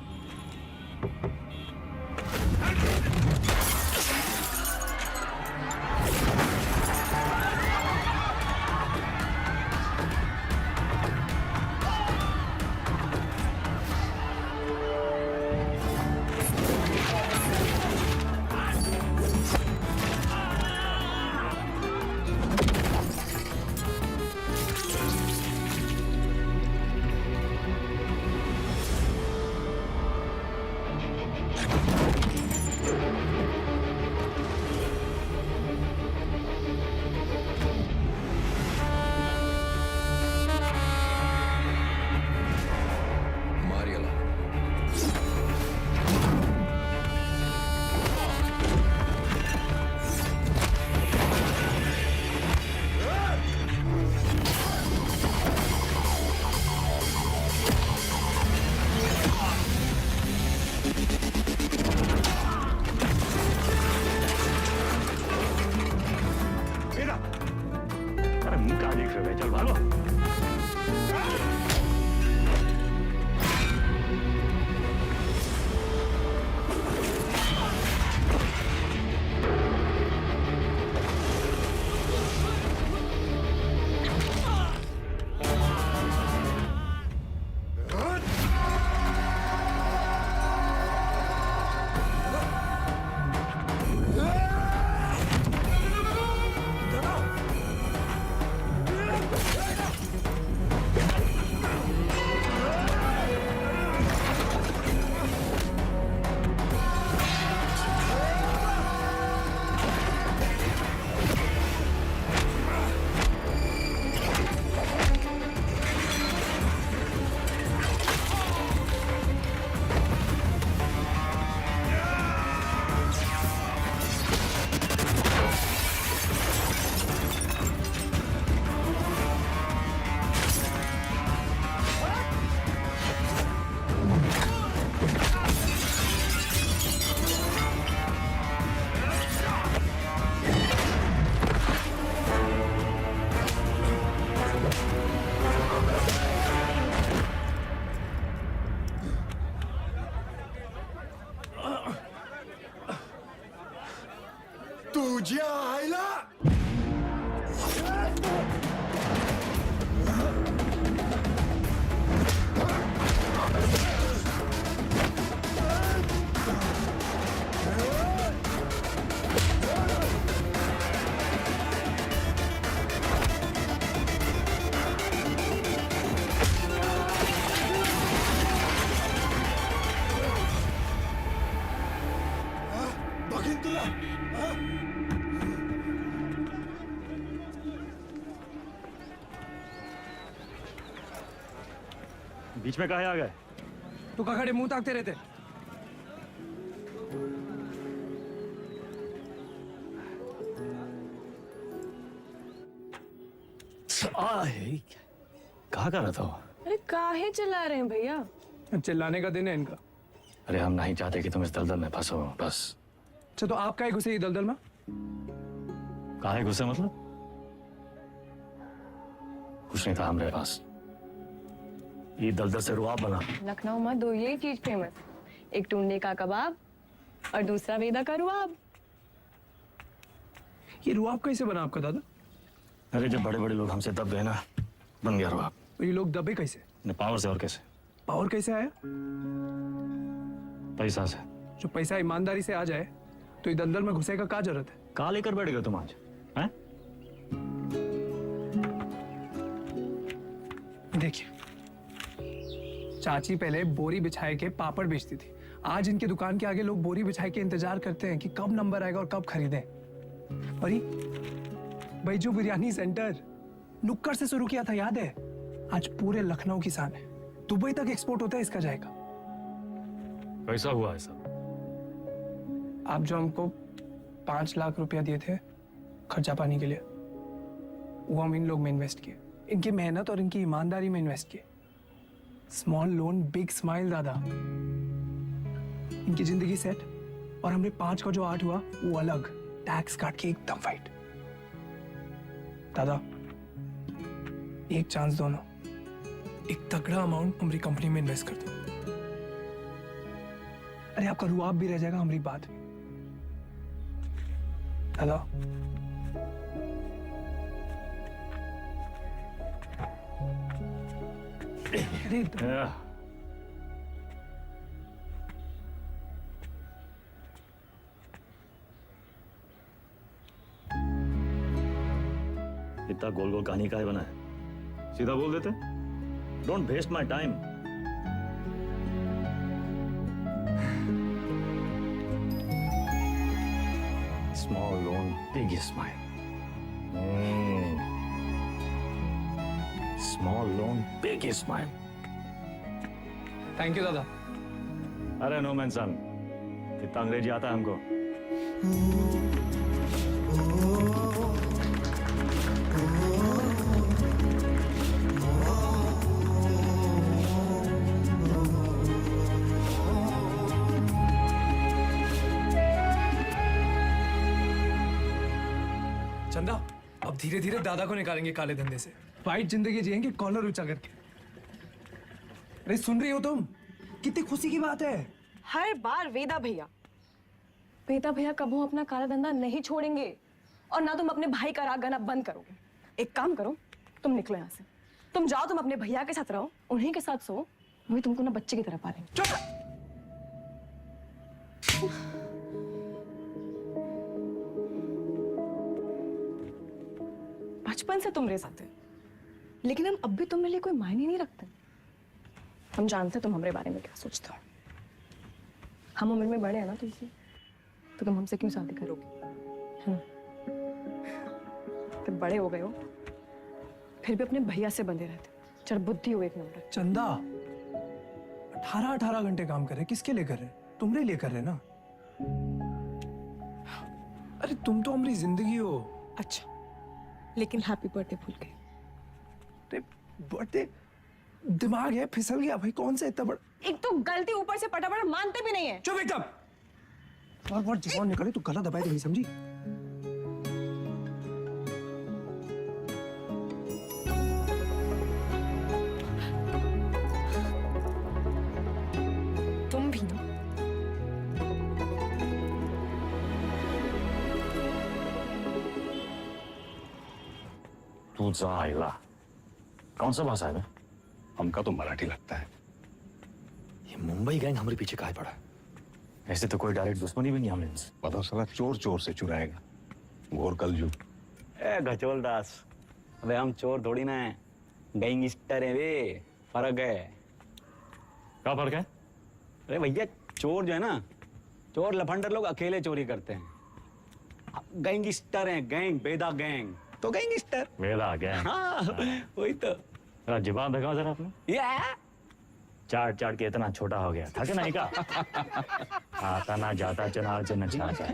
अरे मुंह कहाँ देख रहे हो? चल भागो।
तुझ्या आईला
बीच में काहे आ गए?
तू का खड़े मुंह ताकते रहते?
कहाँ कर रहा था वो?
अरे काहे चिल्ला रहे हैं भैया?
चिल्लाने का दिन है इनका।
अरे हम नहीं चाहते कि तुम इस दलदल में फंसो, बस।
अच्छा तो आप काहे घुसे ये दलदल में?
काहे गुस्से मतलब? कुछ नहीं था हमारे पास। ये दलदल से रुआब बना।
लखनऊ में दो यही चीज फेमस, एक टुंडे का कबाब और दूसरा वेदा का रुआब।
ये रुआब कैसे बना आपका दादा?
अरे जब बड़े बड़े लोग हमसे दब गए ना, बन गया रुआब।
ये लोग दबे कैसे?
पावर से, और कैसे?
पावर कैसे आया?
पैसा से।
जो पैसा ईमानदारी से आ जाए तो ये दलदल में घुसे का क्या जरूरत है?
कहाँ लेकर बैठ गए तुम आज? हैं?
देखिए, चाची पहले बोरी बिछाए के पापड़ बेचती थी। आज इनके दुकान के आगे लोग बोरी बिछाए के इंतजार करते हैं कि कब नंबर आएगा और कब खरीदें। और ये बैजू बिरयानी सेंटर नुक्कड़ से शुरू किया था, याद है? आज पूरे लखनऊ की शान है। दुबई तक एक्सपोर्ट होता है इसका जाएगा।
कैसा हुआ है सब?
आप जो हमको 5 लाख रुपया दिए थे खर्चा पानी के लिए, वो हम इन लोग में इन्वेस्ट किए। इनकी मेहनत और इनकी ईमानदारी में इन्वेस्ट किए। स्मॉल लोन बिग स्माइल दादा। इनकी जिंदगी सेट और हमने 5 का जो 8 हुआ वो अलग, टैक्स काट के एकदम फाइट। दादा एक चांस दो ना, एक तगड़ा अमाउंट हमारी कंपनी में इन्वेस्ट कर दो। अरे आपका रुआब भी रह जाएगा, हमारी बात भी। दादा अरे
इतना गोल गोल कहानी का है बना है? सीधा बोल देते। Don't waste my time. Small loan big smile. Small loan big smile.
Thank you दादा।
अरे नो मैन सन, इतना अंग्रेजी आता है हमको।
चंदा अब धीरे धीरे दादा को निकालेंगे काले धंधे से। वाइट जिंदगी जिएंगे कॉलर ऊंचा करके। अरे सुन रही हो तुम? कितनी खुशी की बात है।
हर बार वेदा भैया कबू अपना काला धंधा नहीं छोड़ेंगे और ना तुम अपने भाई का राग गाना बंद करोगे। एक काम करो, तुम निकलो यहाँ से। तुम जाओ, तुम अपने भैया के साथ रहो, उन्हीं के साथ सो, वही तुमको ना बच्चे की तरह पालेंगे।
चुप!
बचपन से तुम मेरे साथ है, लेकिन हम अब भी तुम्हारे लिए कोई मायने नहीं रखते। हम जानते तुम हमारे बारे में क्या सोचते हो। हम उम्र में बड़े हैं ना तुमसे, तो तुम हमसे क्यों शादी करोगे? फिर बड़े हो गए हो, फिर भी अपने भैया से बंधे रहते। चल बुद्धि हो एक नंबर।
चंदा 18 घंटे काम कर रहे, किसके लिए कर रहे? तुम्हारे लिए कर रहे ना। अरे तुम तो हमारी जिंदगी हो।
अच्छा, लेकिन हैप्पी बर्थडे भूल गए।
बर्थडे दिमाग है फिसल गया भाई। कौन सा इतना बड़ा?
एक तो गलती ऊपर से पटापट मानते भी नहीं है।
चुप एकदम। बार जवान निकले तो गला दबाए नहीं, समझी?
तुम भी ना।
तू जाइला। कौन सा भाषा है बे? हमका तो मराठी लगता है। ये मुंबई गैंग हमारे पीछे काहे पड़ा? ऐसे तो कोई डायरेक्ट दुश्मनी भी नहीं हमने इनसे।
पता साला चोर चोर से चुराएगा। घोर कलयुग।
ए गचोल दास, अबे हम चोर थोड़ी ना है, गैंगस्टर है बे। फर्क है।
क्या फर्क है?
अरे भैया चोर जो है ना, चोर लफंडर लोग अकेले चोरी करते हैं। गैंगस्टर हैं, गैंग, बेदा गैंग तो गैंगस्टर।
वेदा गैंग।
हाँ वही तो।
जवाब दिखाओ जरा अपने।
ये
चाट चाट के इतना छोटा हो गया था कि नहीं का? आता ना जाता चुनाव से नचाता।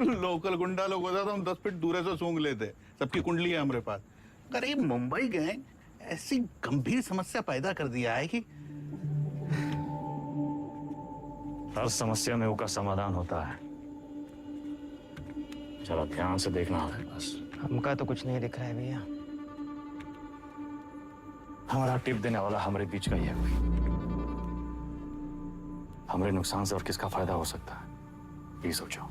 लोकल गुंडा लोग होता तो हम 10 फीट दूर से सूंघ लेते। सबकी कुंडली है हमारे पास। अरे मुंबई गैंग ऐसी गंभीर समस्या पैदा कर दिया है कि
हर समस्या में उसका समाधान होता है। चलो ध्यान से देखना है बस।
हमका तो कुछ नहीं दिख रहा है भैया।
हमारा टिप देने वाला हमारे बीच का ही है कोई। हमारे नुकसान से और किसका फायदा हो सकता है ये सोचो।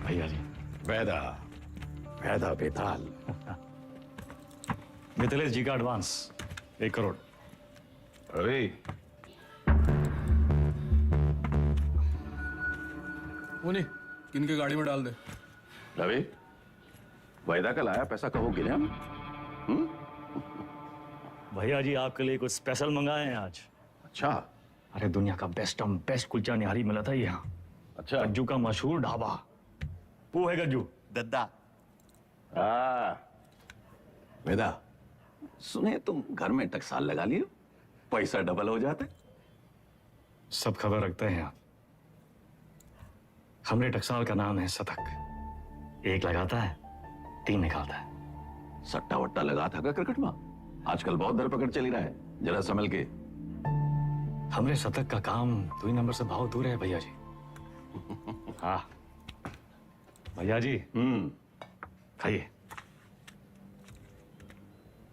भैया जी
वैदा
फायदा बेताल। मिथिलेश जी का एडवांस 1 करोड़।
अरे
उन्हीं किनके गाड़ी में डाल दे।
रवि वायदा का लाया पैसा कहो गिने हम?
भैया जी आपके लिए कुछ स्पेशल मंगाए हैं आज।
अच्छा
अरे दुनिया का बेस्ट कुलचा निहारी मिला था यहाँ।
अच्छा।
गज्जू का मशहूर ढाबा। वो है गज्जू
दद्दा।
वेदा सुने तुम घर में टकसाल लगा लिए, पैसा डबल हो जाते।
सब खबर रखते हैं आप। हमरे टकसाल का नाम है शतक। 1 लगाता है 3 निकालता है।
सट्टा वट्टा लगा था का क्रिकेट में? आजकल बहुत धरपकड़ चली रहा है, जरा संभल के।
हमरे शतक का काम 2 नंबर से बहुत दूर है भैया जी। हाँ भैया जी खाइए।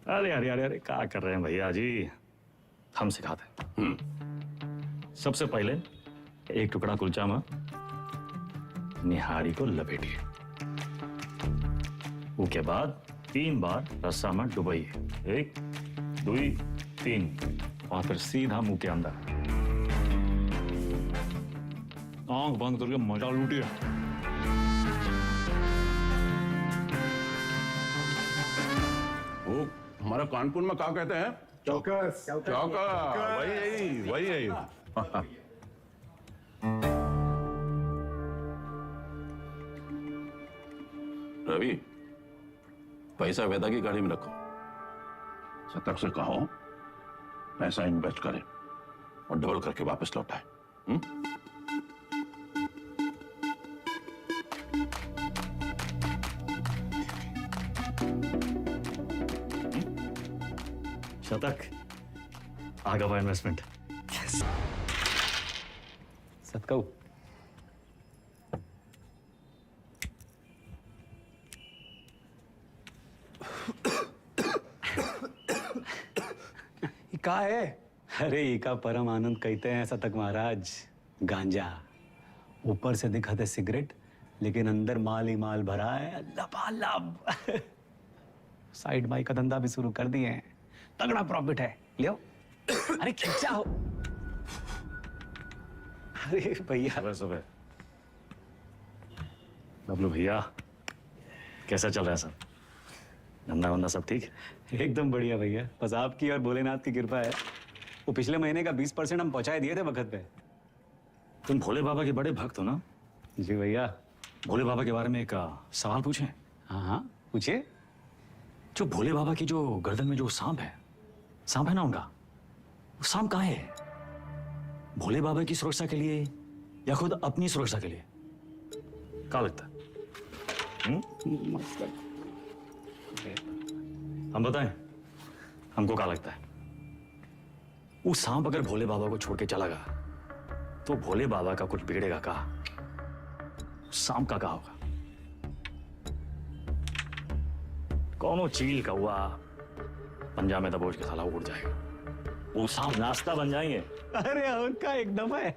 अरे अरे अरे अरे क्या कर रहे हैं भैया जी, हम सिखाते हैं। सबसे पहले 1 टुकड़ा कुलचा में निहारी को लपेटिए। उसके बाद 3 बार रस्सा में डुबाइए। 1 2 3 और फिर सीधा मुंह के अंदर। आंख बंद करके मजा लूटिए।
वो हमारा कानपुर में क्या कहते हैं? चौकस। चौका वही यही।
रवि पैसा वेदा की गाड़ी में रखो। शतक से कहो पैसा इन्वेस्ट करे और डबल करके वापस लौटाए।
शतक आगा हुआ इन्वेस्टमेंट।
सतकऊ
का है?
अरे इका परम आनंद कहते हैं शतक महाराज। गांजा ऊपर से दिखाते सिगरेट, लेकिन अंदर माल ही माल भरा है लबालब। साइड बाई का धंधा भी शुरू कर दिए हैं, तगड़ा प्रॉफिट है। लियो अरे खींचा हो। अरे भैया
सुबह सुबह बबलू भैया कैसा चल रहा है सब? धंधा वंदा सब ठीक?
एकदम बढ़िया भैया, बस आपकी और भोलेनाथ की कृपा है। वो पिछले महीने का 20% हम पहुंचाए दिए थे वक्त पे।
तुम भोले बाबा के बड़े भक्त हो ना?
जी भैया।
भोले बाबा के बारे में एक सवाल पूछें?
हाँ हाँ पूछिए।
जो भोले बाबा की जो गर्दन में जो सांप है ना उनका, वो सांप कहाँ है? भोले बाबा की सुरक्षा के लिए या खुद अपनी सुरक्षा के लिए? क्या लगता है? हम बताएं हमको क्या लगता है? वो सांप अगर भोले बाबा को छोड़ के चला गया तो भोले बाबा का कुछ बिगड़ेगा का? सांप का क्या होगा? कौनो चील कौआ पंजा में दबोच के साला उड़ जाएगा। वो सांप नाश्ता बन जाएंगे।
अरे उनका एकदम है।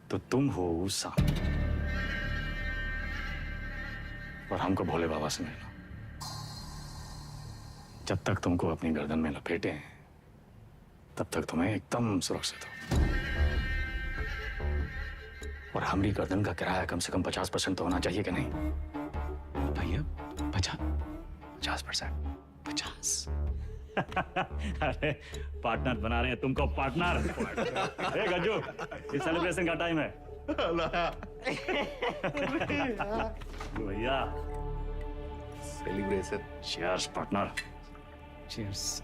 तो तुम हो उस सांप और हमको भोले बाबा से मिलना। जब तक तुमको अपनी गर्दन में लपेटे हैं तब तक तुम्हें एकदम सुरक्षित हो। और हमारी गर्दन का किराया कम से कम 50% तो होना चाहिए कि नहीं?
भैया 50%?
50। अरे पार्टनर बना रहे हैं तुमको पार्टनर। ए गज्जू, इस सेलिब्रेशन का टाइम है। भैया celebration. Cheers partner.
Cheers.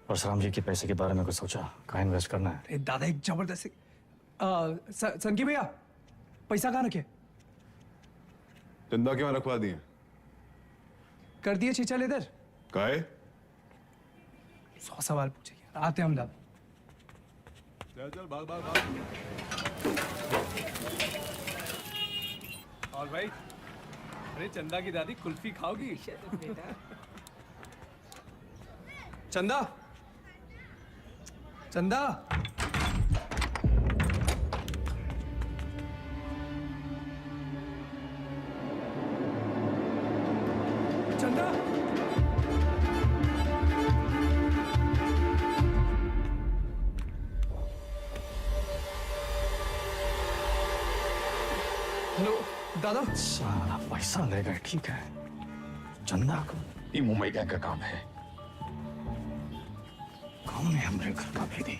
Parshuram ji के पैसे के बारे में कुछ सोचा? कहाँ इन्वेस्ट करना है?
अरे दादा एक जबरदस्त संकी भैया पैसा कहाँ रखे?
चंदा क्यों रखवा दिए?
कर दिए चीचल इधर।
काहे?
100 सवाल पूछे आते हम दादा।
चल चल भाग भाग भाग।
और भाई अरे चंदा की दादी कुल्फी खाओगी? चंदा चंदा चंदा हेलो दादा।
साला पैसा ले गए, ठीक है। चंदा को ये मुंबई गैंग का काम है। कौन है हमारे घर का भेदी?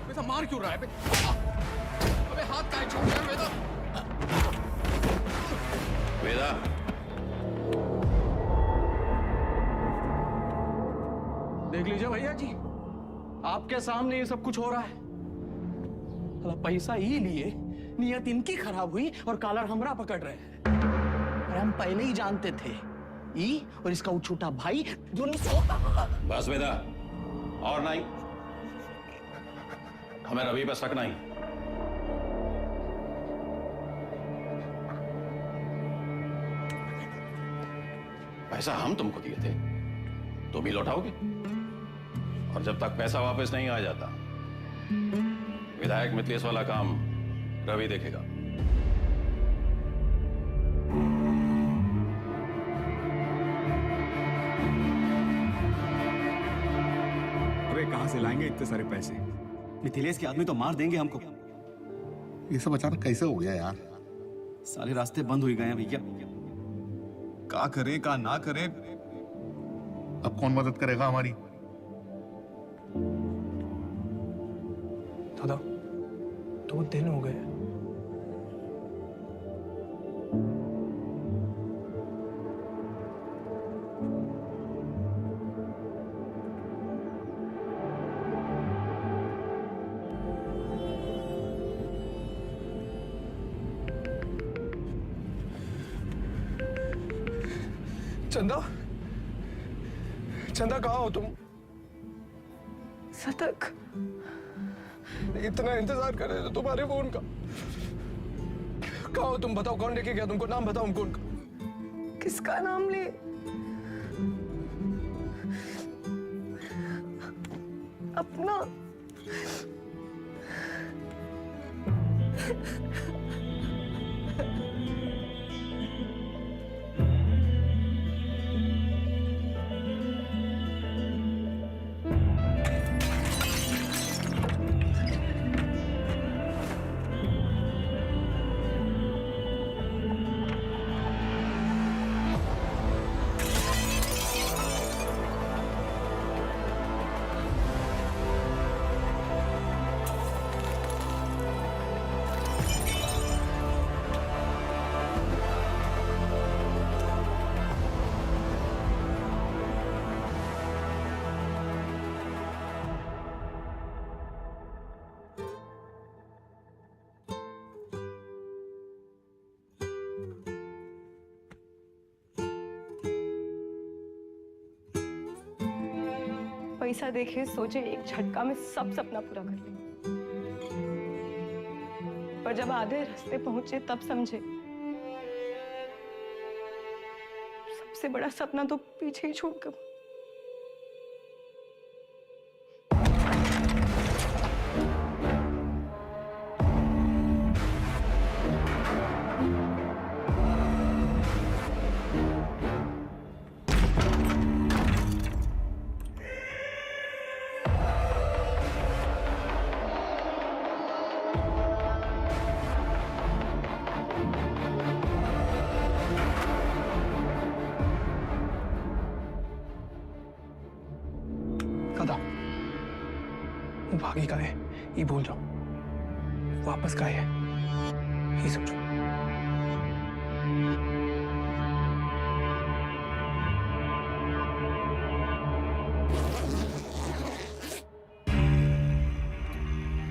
बेटा मार क्यों रहा है? अबे हाथ काहे छोड़ रहा है वेदा?
वेदा,
देख लीजिए भैया जी, आपके सामने ये सब कुछ हो रहा है। साला पैसा ही लिए, नियत इनकी खराब हुई और कॉलर हमरा पकड़ रहे हैं। अरे हम पहले ही जानते थे ई और इसका वो छोटा भाई जो नहीं सोता।
बस वेदा, और नहीं, हमें रवि पर शक नहीं। पैसा हम तुमको दिए थे, तुम ही लौटाओगे, और जब तक पैसा वापस नहीं आ जाता विधायक मिथिलेश वाला काम रवि देखेगा।
अबे कहां से लाएंगे इतने सारे पैसे? मिथिलेश के आदमी तो मार देंगे हमको।
ये सब अचानक कैसे हो गया यार?
सारे रास्ते बंद हो गए हैं भैया।
का करें का ना करें, अब कौन मदद करेगा हमारी?
दादा 2 दिन हो गए। चंदा चंदा कहाँ हो तुम?
सतक
इतना इंतजार कर रहे थे तुम्हारे फोन का। कहाँ हो तुम? बताओ कौन लेके गया तुमको? नाम बताओ हमको उनका।
किसका नाम ले? अपना। पैसा देखे सोचे एक झटका में सब सपना पूरा कर ले, पर जब आधे रास्ते पहुंचे तब समझे सबसे बड़ा सपना तो पीछे ही छोड़कर।
भागी का है ये भूल जाओ, वापस का है ये सोचो।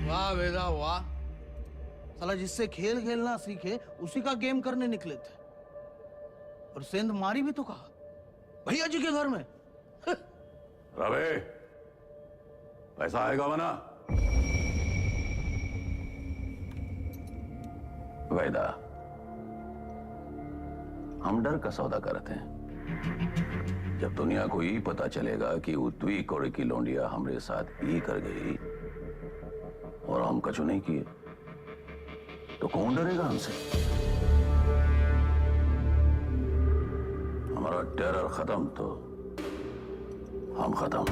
वाह वेदा वाह, साला जिससे खेल खेलना सीखे उसी का गेम करने निकले थे, और सेंध मारी भी तो कहा भैया जी के घर में।
रवे, पैसा आएगा वना?
वैदा, हम डर का सौदा करते हैं। जब दुनिया को ये पता चलेगा कि उत्वी कोरे की लौंडिया हमारे साथ ये कर गई और हम कछु नहीं किए, तो कौन डरेगा हमसे? हमारा टेरर खत्म तो हम खत्म।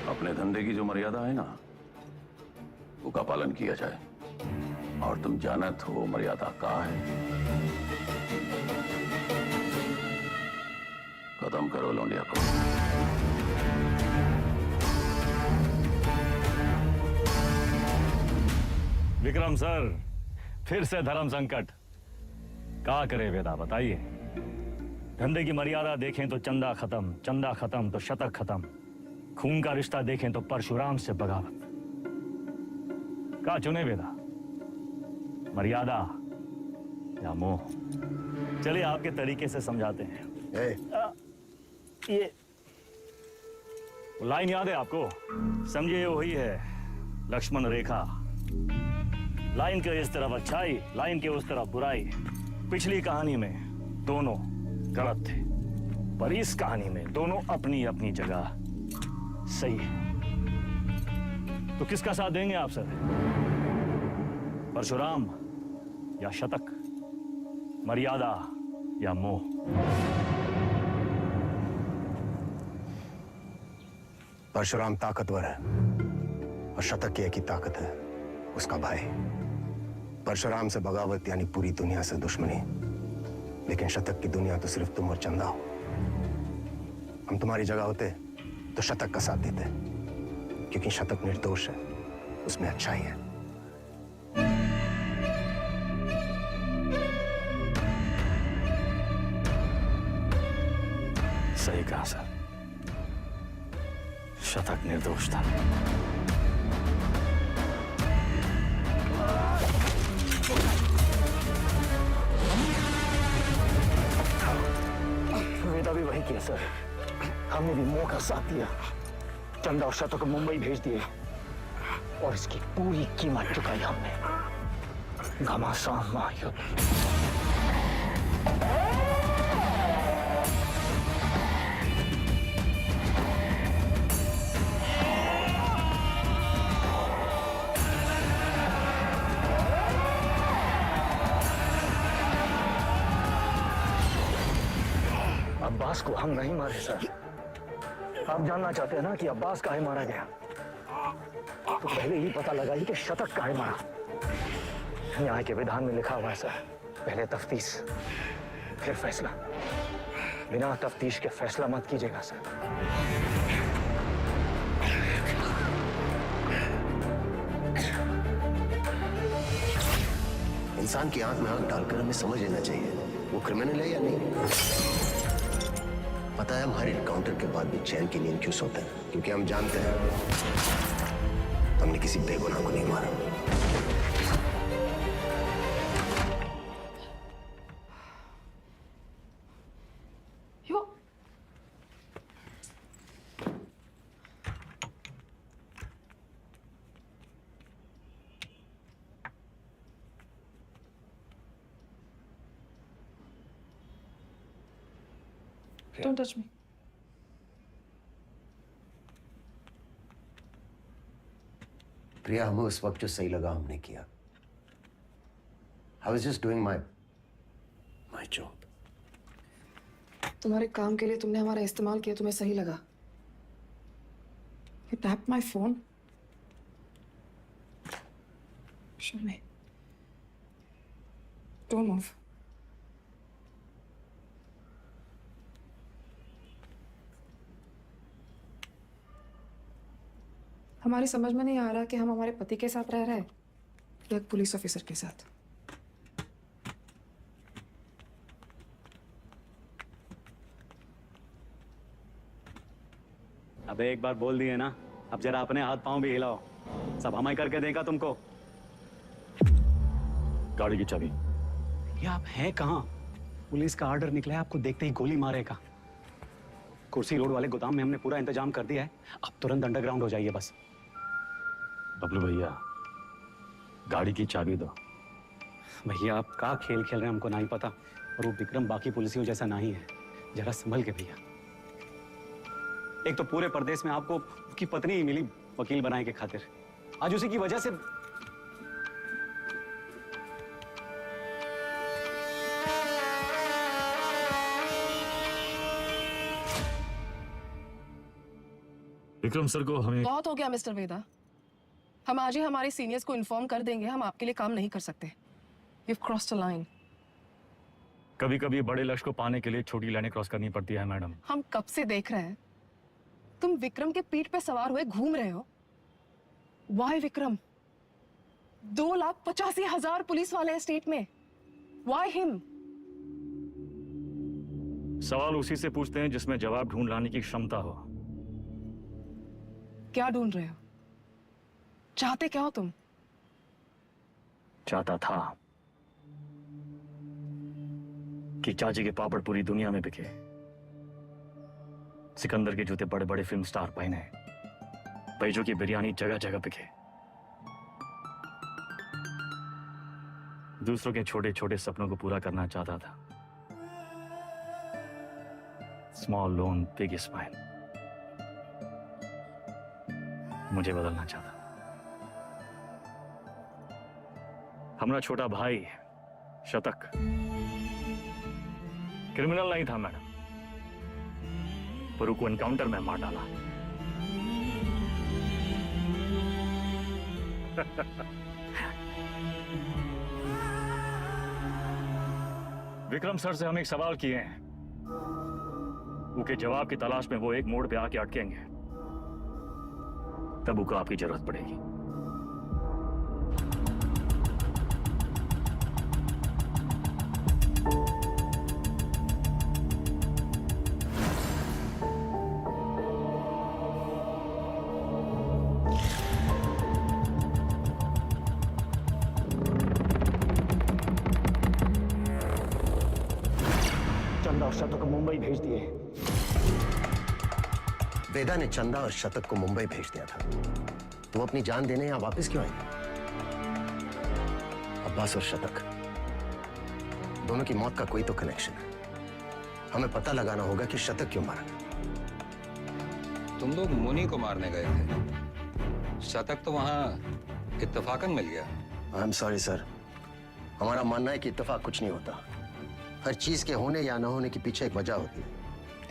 अपने धंधे की जो मर्यादा है ना, वो का पालन किया जाए, और तुम जानत हो मर्यादा का है। खत्म करो लौंडिया को।
विक्रम सर, फिर से धर्म संकट। क्या करे वेदा, बताइए। धंधे की मर्यादा देखें तो चंदा खत्म, चंदा खत्म तो शतक खत्म, खून का रिश्ता देखें तो परशुराम से बगावत। क्या चुने वेदा, मर्यादा या मोह? चलिए आपके तरीके से समझाते हैं। ये लाइन याद है आपको? समझिए वही है लक्ष्मण रेखा। लाइन के इस तरफ अच्छाई, लाइन के उस तरफ बुराई। पिछली कहानी में दोनों गलत थे, पर इस कहानी में दोनों अपनी अपनी जगह सही है। तो किसका साथ देंगे आप सर? परशुराम या शतक, मर्यादा या मोह?
परशुराम ताकतवर है और शतक की एक ही ताकत है, उसका भाई। परशुराम से बगावत यानी पूरी दुनिया से दुश्मनी, लेकिन शतक की दुनिया तो सिर्फ तुम और चंदा हो। हम तुम्हारी जगह होते तो शतक का साथ देते, क्योंकि शतक निर्दोष है, उसमें अच्छाई है।
सही कहा सर, शतक निर्दोष था।
वेदा भी वही किया सर, हमने भी मोह का साथ दिया, चंदा और शतक को मुंबई भेज दिए, और इसकी पूरी कीमत चुकाई हमने। घमासान महायुद्ध। अब्बास को हम नहीं मारे सर। आप जानना चाहते हैं ना कि अब्बास काहे मारा गया? तो पहले ही पता लगाइए कि शतक काहे मारा। न्याय के विधान में लिखा हुआ है सर, पहले तफ्तीश फिर फैसला। बिना तफ्तीश के फैसला मत कीजिएगा सर। इंसान की आंख में आंख डालकर हमें समझ लेना चाहिए वो क्रिमिनल है या नहीं। पता है हम हर एनकाउंटर के बाद भी चैन की नींद क्यों सोते हैं? क्योंकि हम जानते हैं हमने किसी बेगुनाह को नहीं मारा।
Don't touch me.
प्रिया, हमें उस वक्त जो सही लगा हमने किया। I was just doing my job.
तुम्हारे काम के लिए तुमने हमारा इस्तेमाल किया, तुम्हें सही लगा। You tapped my phone. Show me. Don't move. हमारी समझ में नहीं आ रहा कि हम हमारे पति के साथ रह रहे हैं या एक पुलिस ऑफिसर के साथ।
अबे एक बार बोल दिए ना, अब जरा अपने हाथ पांव भी हिलाओ। सब हमें करके देगा तुमको।
गाड़ी की चाबी।
ये आप हैं कहाँ? पुलिस का ऑर्डर निकला है, आपको देखते ही गोली मारेगा। कुर्सी रोड वाले गोदाम में हमने पूरा इंतजाम कर दिया है, अब तुरंत अंडरग्राउंड हो जाइए बस।
बबलू भैया, गाड़ी की चाबी दो।
भैया आप का खेल खेल रहे हैं हमको नहीं पता, और वो विक्रम बाकी पुलिसियों जैसा नहीं है। जरा संभल के भैया। एक तो पूरे प्रदेश में आपको उसकी पत्नी ही मिली वकील बनाने के खातिर, आज उसी की वजह से।
विक्रम सर को हमें
बहुत हो गया मिस्टर वेदा, हम आज ही हमारे सीनियर्स को इन्फॉर्म कर देंगे, हम आपके लिए काम नहीं कर सकते। You've crossed a line.
कभी कभी बड़े लक्ष्य को पाने के लिए छोटी लाइनें क्रॉस करनी पड़ती है मैडम।
हम कब से देख रहे हैं तुम विक्रम के पीठ पे सवार हुए घूम रहे हो। Why विक्रम? 2,85,000 पुलिस वाले हैं स्टेट में। Why him?
सवाल उसी से पूछते हैं जिसमें जवाब ढूंढ लाने की क्षमता हो।
क्या ढूंढ रहे हो? चाहते क्या हो तुम?
चाहता था कि चाची के पापड़ पूरी दुनिया में बिके, सिकंदर के जूते बड़े बड़े फिल्म स्टार पहने, बैजू की बिरयानी जगह जगह बिके, दूसरों के छोटे छोटे सपनों को पूरा करना चाहता था। स्मॉल लोन बिग स्माइल, मुझे बदलना चाहता। हमारा छोटा भाई शतक क्रिमिनल नहीं था मैडम, पर उसको एनकाउंटर में मार डाला। विक्रम सर से हम एक सवाल किए हैं, उनके जवाब की तलाश में वो एक मोड़ पे आके अटकेंगे, तब उनको आपकी जरूरत पड़ेगी।
चंदा और शतक को मुंबई भेज दिए।
वेदा ने चंदा और शतक को मुंबई भेज दिया था, तो वो अपनी जान देने यहाँ वापस क्यों आएंगे? अब्बास और शतक दोनों की मौत का कोई तो कनेक्शन है। हमें पता लगाना होगा कि शतक क्यों मारा।
तुम लोग मुनि को मारने गए थे, शतक तो वहां इत्तेफाकन मिल गया।
आई एम सॉरी सर, हमारा मानना है कि इत्तेफाक कुछ नहीं होता। हर चीज के होने या न होने के पीछे एक वजह होती है।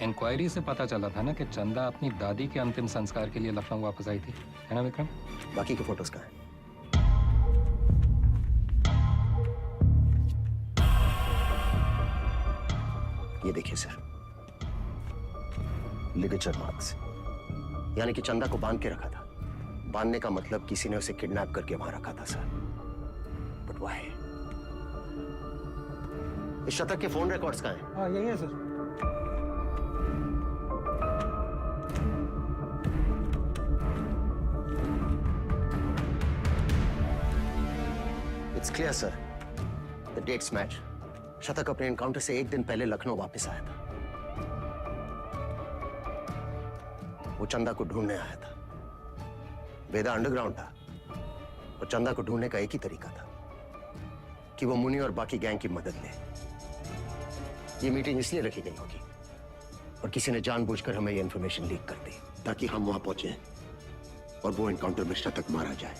इंक्वायरी से पता चला था ना कि चंदा अपनी दादी के अंतिम संस्कार के लिए लखनऊ वापस आई थी, है ना विक्रम?
बाकी के फोटोज कहाँ हैं? ये देखिए सर, लिगेचर मार्क्स, यानी कि चंदा को बांध के रखा था। बांधने का मतलब किसी ने उसे किडनैप करके वहां रखा था सर। But why? इस शतक के फोन रिकॉर्ड्स कहाँ हैं?
हाँ यही है sir.
It's clear sir, the dates match. शतक अपने एनकाउंटर से एक दिन पहले लखनऊ वापस आया था। वो चंदा को ढूंढने आया था। वेदा अंडरग्राउंड था और चंदा को ढूंढने का एक ही तरीका था कि वो मुनि और बाकी गैंग की मदद ले। ये मीटिंग इसलिए रखी गई होगी और किसी ने जानबूझकर हमें ये इंफॉर्मेशन लीक कर दी ताकि हम वहां पहुंचे और वो एनकाउंटर में शतक मारा जाए।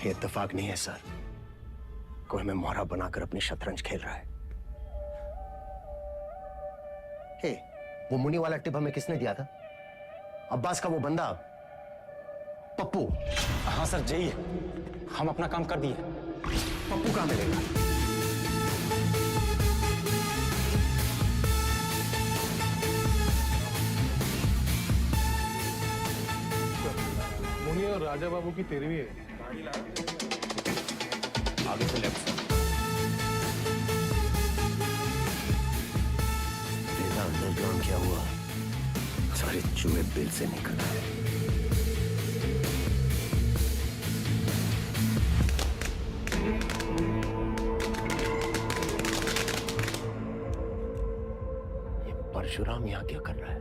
ये इत्तेफाक नहीं है सर, कोई हमें मोहरा बनाकर अपनी शतरंज खेल रहा है। हे, वो मुनि वाला टिप हमें किसने दिया था? अब्बास का वो बंदा पप्पू।
हाँ सर, जाइए, हम अपना काम कर दिए।
पप्पू कहाँ मिलेगा?
तो राजा बाबू की तेरहवीं है।
आगे से लेफ्ट।
बेटा अंडरग्राउंड क्या हुआ? सारे चूहे बिल से निकल आए। ये परशुराम यहाँ क्या कर रहा है?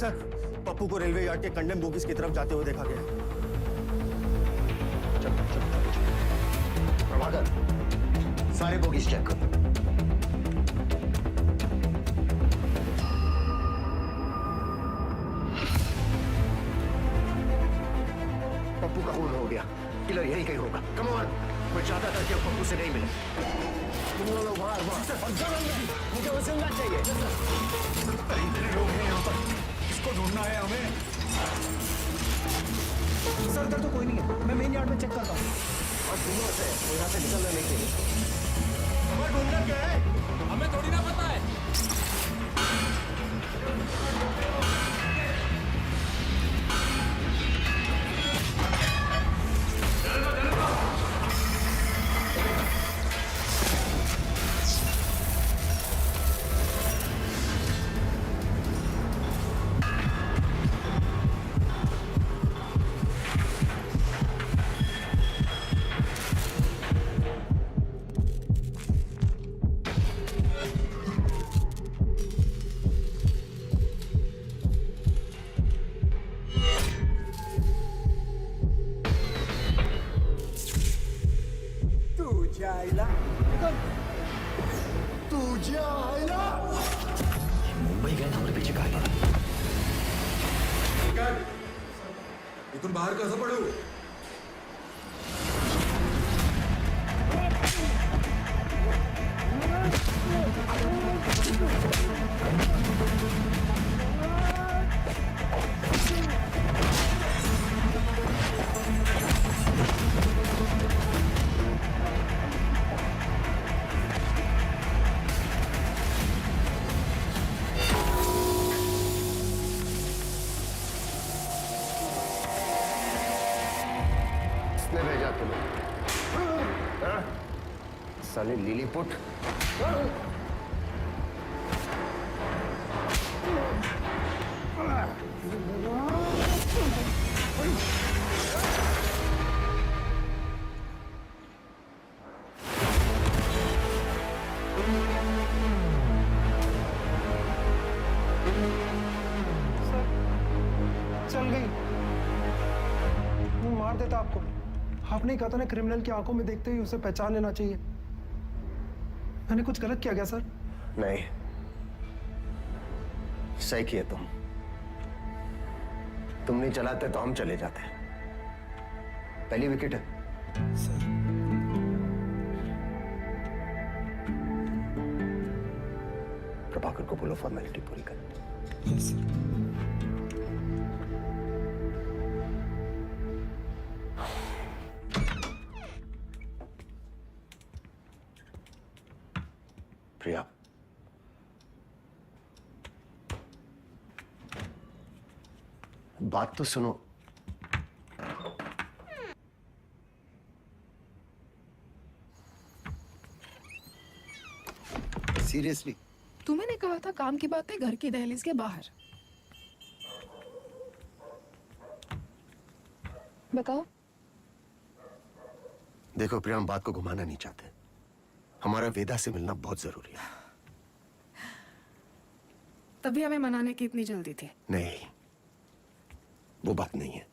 सर, पप्पू को रेलवे यार्ड के कंडेम बोगीज की तरफ जाते हुए देखा गया।
प्रभाकर, सारे बोगीज चेक करो। पप्पू का खून हो गया, किलर यही कहीं होगा। कम ऑन, मैं चाहता था कि अब पप्पू से नहीं मिले। तुम लोग बाहर मुझे वो जिंदा चाहिए।
इतने लोग हैं यहाँ पर, इसको ढूंढना है हमें।
सर इधर तो कोई नहीं है, मैं मेन यार्ड में चेक करता हूँ।
और दिनों से वो यहाँ से निकलना नहीं चाहिए।
हमें ढूंढना क्या है?
हमें थोड़ी ना पता है।
मुंबई गए हमारे पीछे कहा गया।
इथून बाहेर कसं पडू?
किसने भेजा तुम्हें? हाँ? साले लिलीपुट।
चल गई। वो मार देता आपको। आपने कहा था ना, क्रिमिनल की आंखों में देखते ही उसे पहचान लेना चाहिए। मैंने कुछ गलत किया क्या सर?
नहीं, सही किए तुम नहीं चलाते तो हम चले जाते। पहली विकेट है
सर।
प्रभाकर को बोलो फॉर्मेलिटी पूरी कर।
Yes sir.
प्रिया, बात तो सुनो। सीरियसली?
तुम्हें कहा था काम की बातें घर की दहलीज के बाहर। बताओ।
देखो प्रिया, हम बात को घुमाना नहीं चाहते। हमारा वेदा से मिलना बहुत जरूरी है।
तभी हमें मनाने की इतनी जल्दी थी।
नहीं, वो बात नहीं है।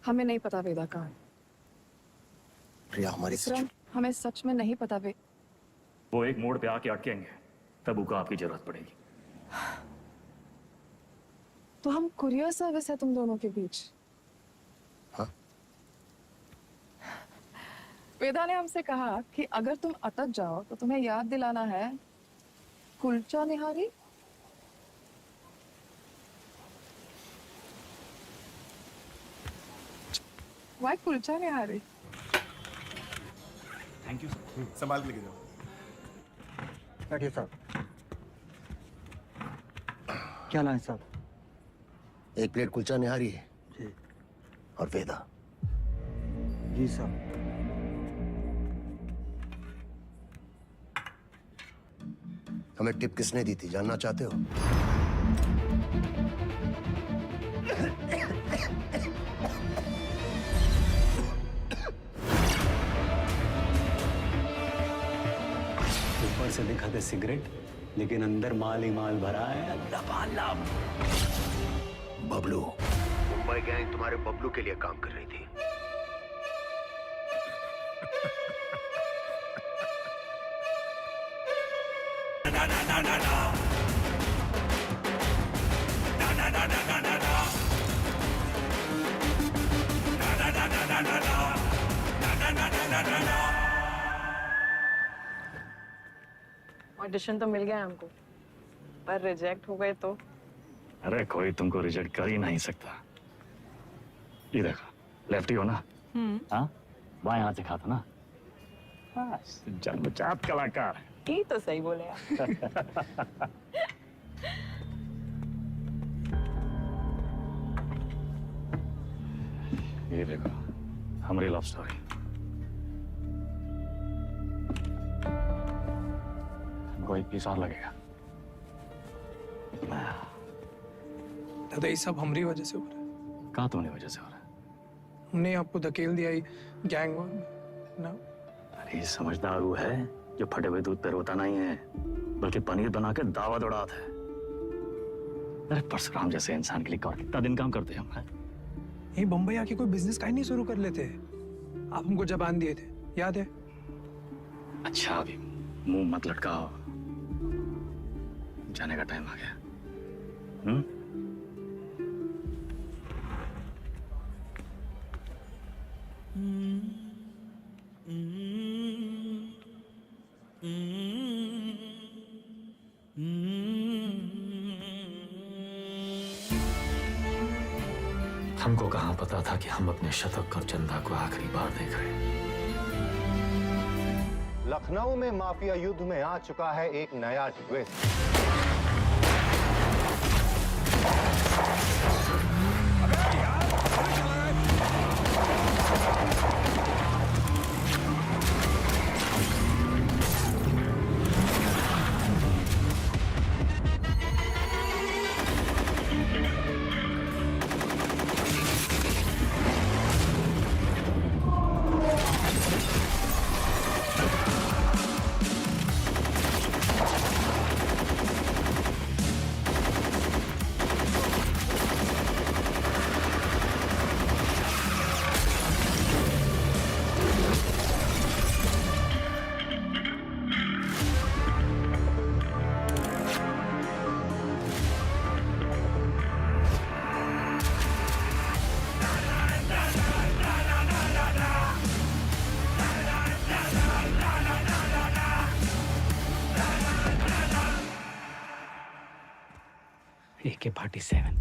हमें नहीं पता वेदा कहाँ है।
प्रिया, हमारी
हमें सच में नहीं पता
वो एक मोड़ पे आके अटकेंगे, तब उनको आपकी जरूरत पड़ेगी।
तो हम कुरियर सर्विस है तुम दोनों के बीच।
हाँ?
वेदा ने हमसे कहा कि अगर तुम अटक जाओ तो तुम्हें याद दिलाना है kulcha nihari. Why kulcha nihari?
Thank you.
संभाल के लेके जाओ।
बैठिए साहब। क्या लाए साहब?
एक प्लेट कुलचा निहारी है
जी।
और वेदा।
जी साहब।
हमें टिप किसने दी थी जानना चाहते हो?
ऊपर से दिखाते सिगरेट, लेकिन अंदर माल ही माल भरा है लबालब।
बबलू। मुंबई गैंग तुम्हारे बबलू के लिए काम कर रही थी।
ऑडिशन तो मिल गया हमको, पर रिजेक्ट हो गए तो?
अरे कोई तुमको रिजेक्ट कर ही नहीं सकता। ये देखो, लेफ्टी हो ना? हाँ, बाएं हाथ से खाता ना? बस जन्मजात कलाकार।
ये तो सही बोले आप।
ये देखो, हमारी लव स्टोरी। हमको 21 साल लगेगा।
दादा ये सब हमारी वजह से हो रहा है।
कहाँ तुम्हारी वजह से हो रहा है?
हमने आपको धकेल दिया गैंग ना।
अरे समझदार वो है जो फटे हुए दूध पे रोता नहीं है, बल्कि पनीर बना के दावा दौड़ाता है। अरे परशुराम जैसे इंसान के लिए कौन कितना दिन काम करते हैं हम?
यही बम्बई आके कोई बिजनेस का ही नहीं शुरू कर लेते। आप हमको जबान दिए थे, याद है?
अच्छा अभी मुंह मत लटकाओ, जाने का टाइम आ गया।
हमको कहाँ पता था कि हम अपने शतक और चंदा को आखिरी बार देख रहे हैं।
लखनऊ में माफिया युद्ध में आ चुका है एक नया ट्विस्ट।
AK-47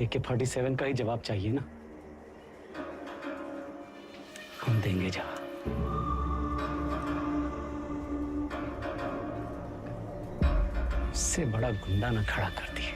AK-47 का ही जवाब चाहिए ना? हम देंगे जवाब। इससे बड़ा गुंडा ना खड़ा कर दिए।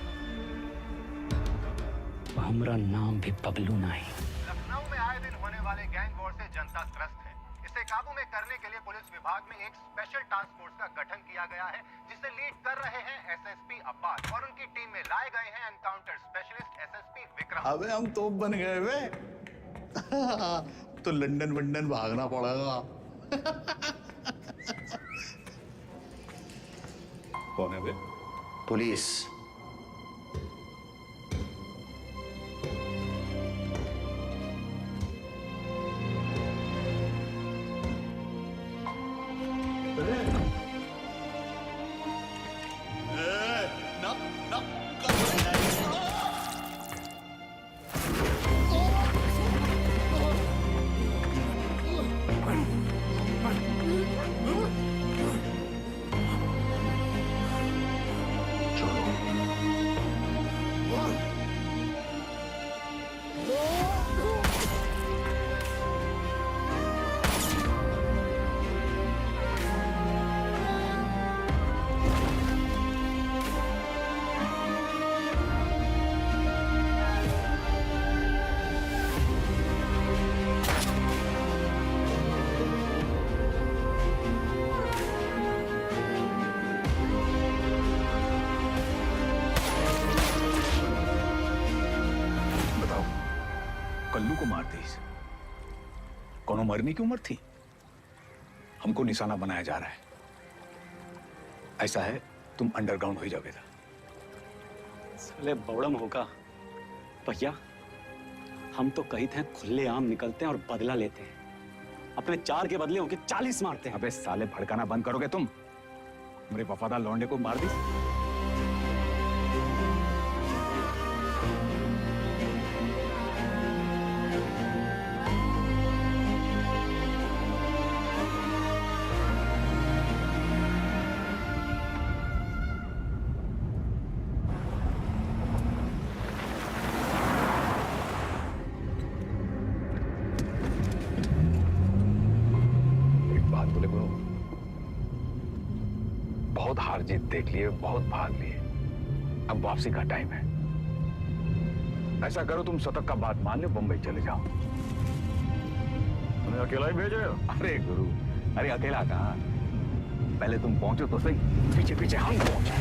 हमारा नाम भी बबलू नहीं।
लखनऊ में आए दिन होने वाले गैंग वॉर से जनता त्रस्त है। इसे काबू में करने के लिए पुलिस विभाग में एक स्पेशल टास्क फोर्स का गठन किया गया है, जिसे लीड कर रहे हैं एसएसपी अब्बास और उनकी टीम में लाए गए हैं एनकाउंटर स्पेशलिस्ट एसएसपी विक्रम।
अबे हम तोप बन गए वे। तो लंदन वंदन भागना पड़ेगा। कौन है बे?
पुलिस।
चलो
कल्लू को मार दी। कोनो मरने की उम्र थी? हमको निशाना बनाया जा रहा है। ऐसा है, तुम अंडरग्राउंड हो जाओगे।
साले बौड़म होगा भैया, हम तो कही थे खुले आम निकलते हैं और बदला लेते हैं, अपने 4 के बदले होके 40 मारते हैं।
अबे साले, भड़काना बंद करोगे तुम? मेरे वफादार लौंडे को मार दी। बहुत हार जीत देख लिए, बहुत भाग लिए, अब वापसी का टाइम है। ऐसा करो, तुम शतक का बात मान लो, बंबई चले जाओ। तुम्हें अकेला ही भेजे? अरे गुरु, अरे अकेला कहाँ, पहले तुम पहुंचो तो सही, पीछे पीछे हम पहुंचे।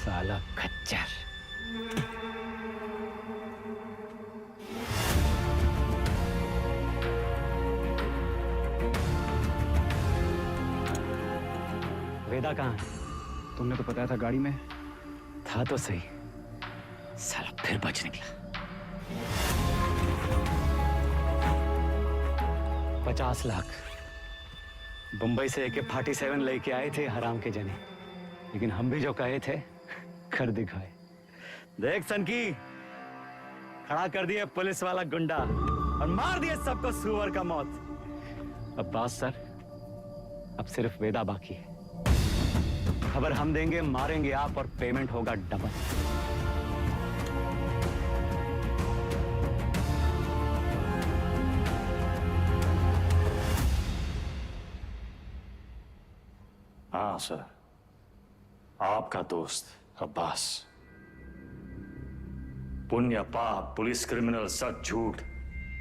साला खच्चर। वेदा कहाँ है? तुमने तो बताया था गाड़ी में था तो सही, साला फिर बच निकला। 50 लाख बंबई से AK-47 लेके आए थे हराम के जने, लेकिन हम भी जो कहे थे कर दिखाए। देख सनकी, खड़ा कर दिए पुलिस वाला गुंडा और मार दिए सबको सुअर का मौत। अब्बास सर, अब सिर्फ वेदा बाकी है। खबर हम देंगे, मारेंगे आप और पेमेंट होगा डबल।
हाँ सर, आपका दोस्त अब्बास। पुण्य पाप, पुलिस, क्रिमिनल, सच झूठ,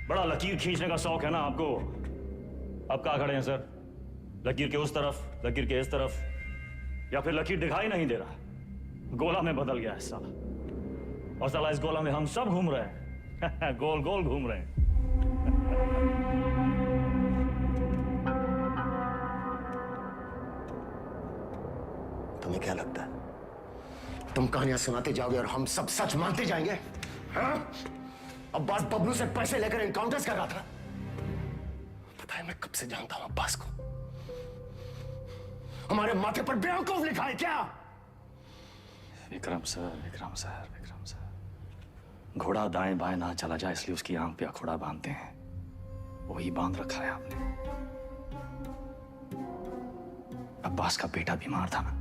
बड़ा लकीर खींचने का शौक है ना आपको। अब कहाँ खड़े हैं सर? लकीर के उस तरफ, लकीर के इस तरफ, या फिर लकीर दिखाई नहीं दे रहा? गोला में बदल गया है साला, और साला इस गोला में हम सब घूम रहे हैं। गोल गोल घूम रहे हैं।
तुम्हें क्या लगता है तुम कहानियां सुनाते जाओगे और हम सब सच मानते जाएंगे? हाँ? अब्बास बबलू से पैसे लेकर एनकाउंटर्स कर रहा था। पता है मैं कब से जानता हूं अब्बास को। हमारे माथे पर बेवकूफ लिखा है क्या?
Vikram sir, Vikram sir, Vikram sir, घोड़ा दाएं बाएं ना चला जाए इसलिए उसकी आंख पे अखोड़ा बांधते हैं, वही बांध रखा है आपने। अब्बास का बेटा बीमार था ना,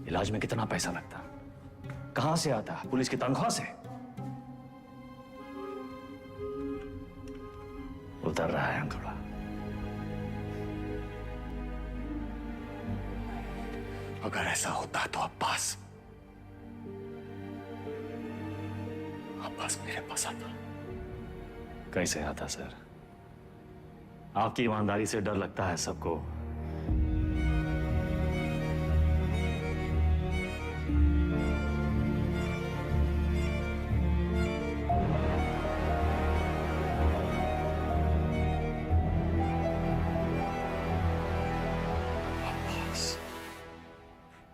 इलाज में कितना पैसा लगता, कहां से आता? पुलिस की तनख्वाह से। उतर रहा है अंकुड़ा।
अगर ऐसा होता तो अब्बास मेरे पास आता।
कैसे आता सर? आपकी ईमानदारी से डर लगता है सबको।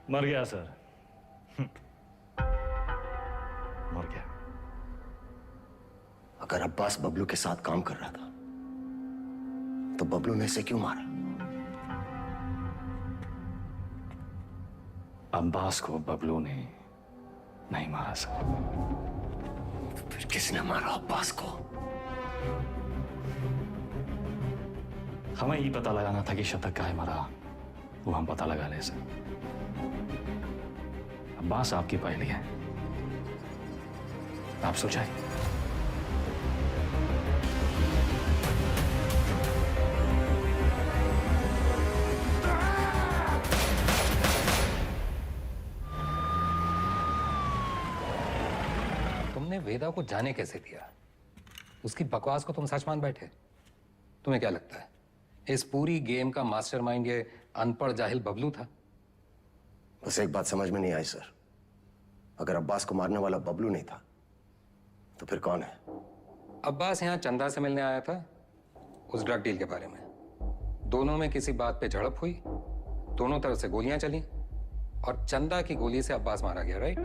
मर गया सर, मर गया।
अगर अब्बास बबलू के साथ काम कर रहा था तो बबलू ने इसे क्यों मारा?
अब्बास को बबलू ने नहीं मारा सर।
फिर किसने मारा अब्बास को?
हमें ये पता लगाना था कि शतक का है मरा, वो हम पता लगा ले सर। अब्बास आपकी पहली है, आप सुलझाइए।
तुमने वेदा को जाने कैसे दिया? उसकी बकवास को तुम सच मान बैठे? तुम्हें क्या लगता है इस पूरी गेम का मास्टरमाइंड ये अनपढ़ जाहिल बबलू था?
बस एक बात समझ में नहीं आई सर, अगर अब्बास को मारने वाला बबलू नहीं था तो फिर कौन है?
अब्बास यहाँ चंदा से मिलने आया था उस ड्रग डील के बारे में। दोनों में किसी बात पे झड़प हुई, दोनों तरफ से गोलियां चली और चंदा की गोली से अब्बास मारा गया, राइट?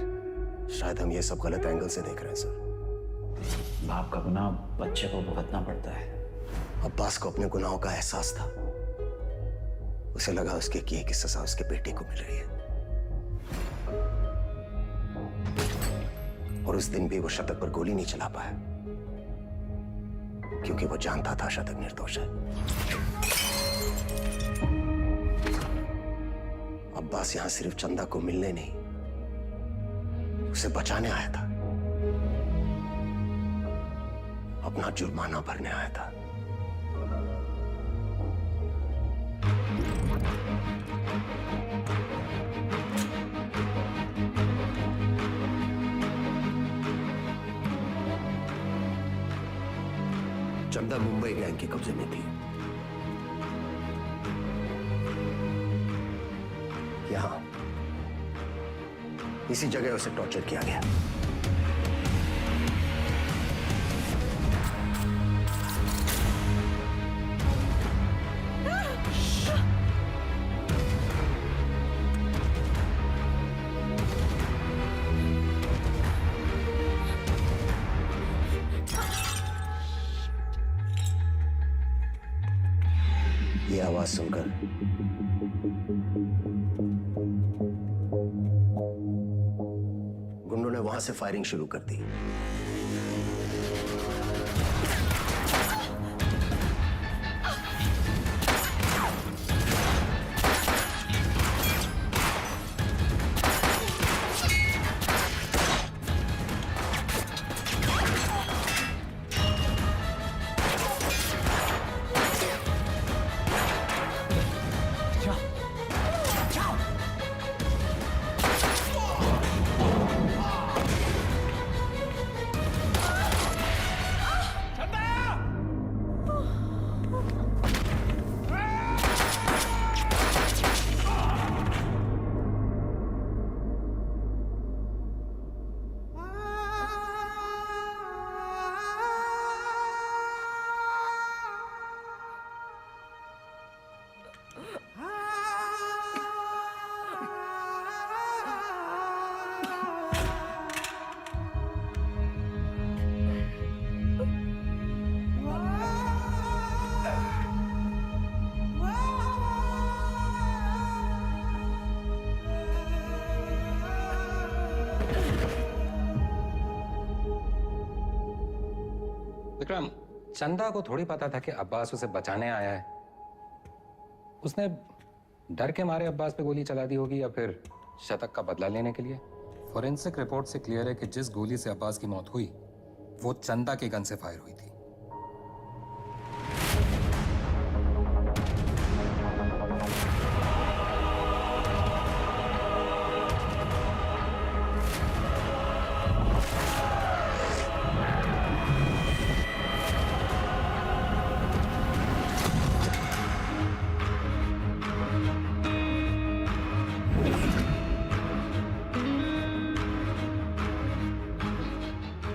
शायद हम ये सब गलत एंगल से देख रहे हैं सर।
बाप का गुनाह बच्चे को भुगतना पड़ता है।
अब्बास को अपने गुनाहों का एहसास था, उसे लगा उसके किए की सजा उसके बेटे को मिल रही है, और उस दिन भी वो शतक पर गोली नहीं चला पाया क्योंकि वो जानता था शतक निर्दोष है। अब्बास यहां सिर्फ चंदा को मिलने नहीं, उसे बचाने आया था, अपना जुर्माना भरने आया था। चंदा मुंबई गैंग के कब्जे में थी। यहां इसी जगह उसे टॉर्चर किया गया। ये आवाज सुनकर गुंडों ने वहां से फायरिंग शुरू कर दी।
विक्रम, चंदा को थोड़ी पता था कि अब्बास उसे बचाने आया है। उसने डर के मारे अब्बास पे गोली चला दी होगी या फिर शतक का बदला लेने के लिए। फॉरेंसिक रिपोर्ट से क्लियर है कि जिस गोली से अब्बास की मौत हुई वो चंदा के गन से फायर हुई थी।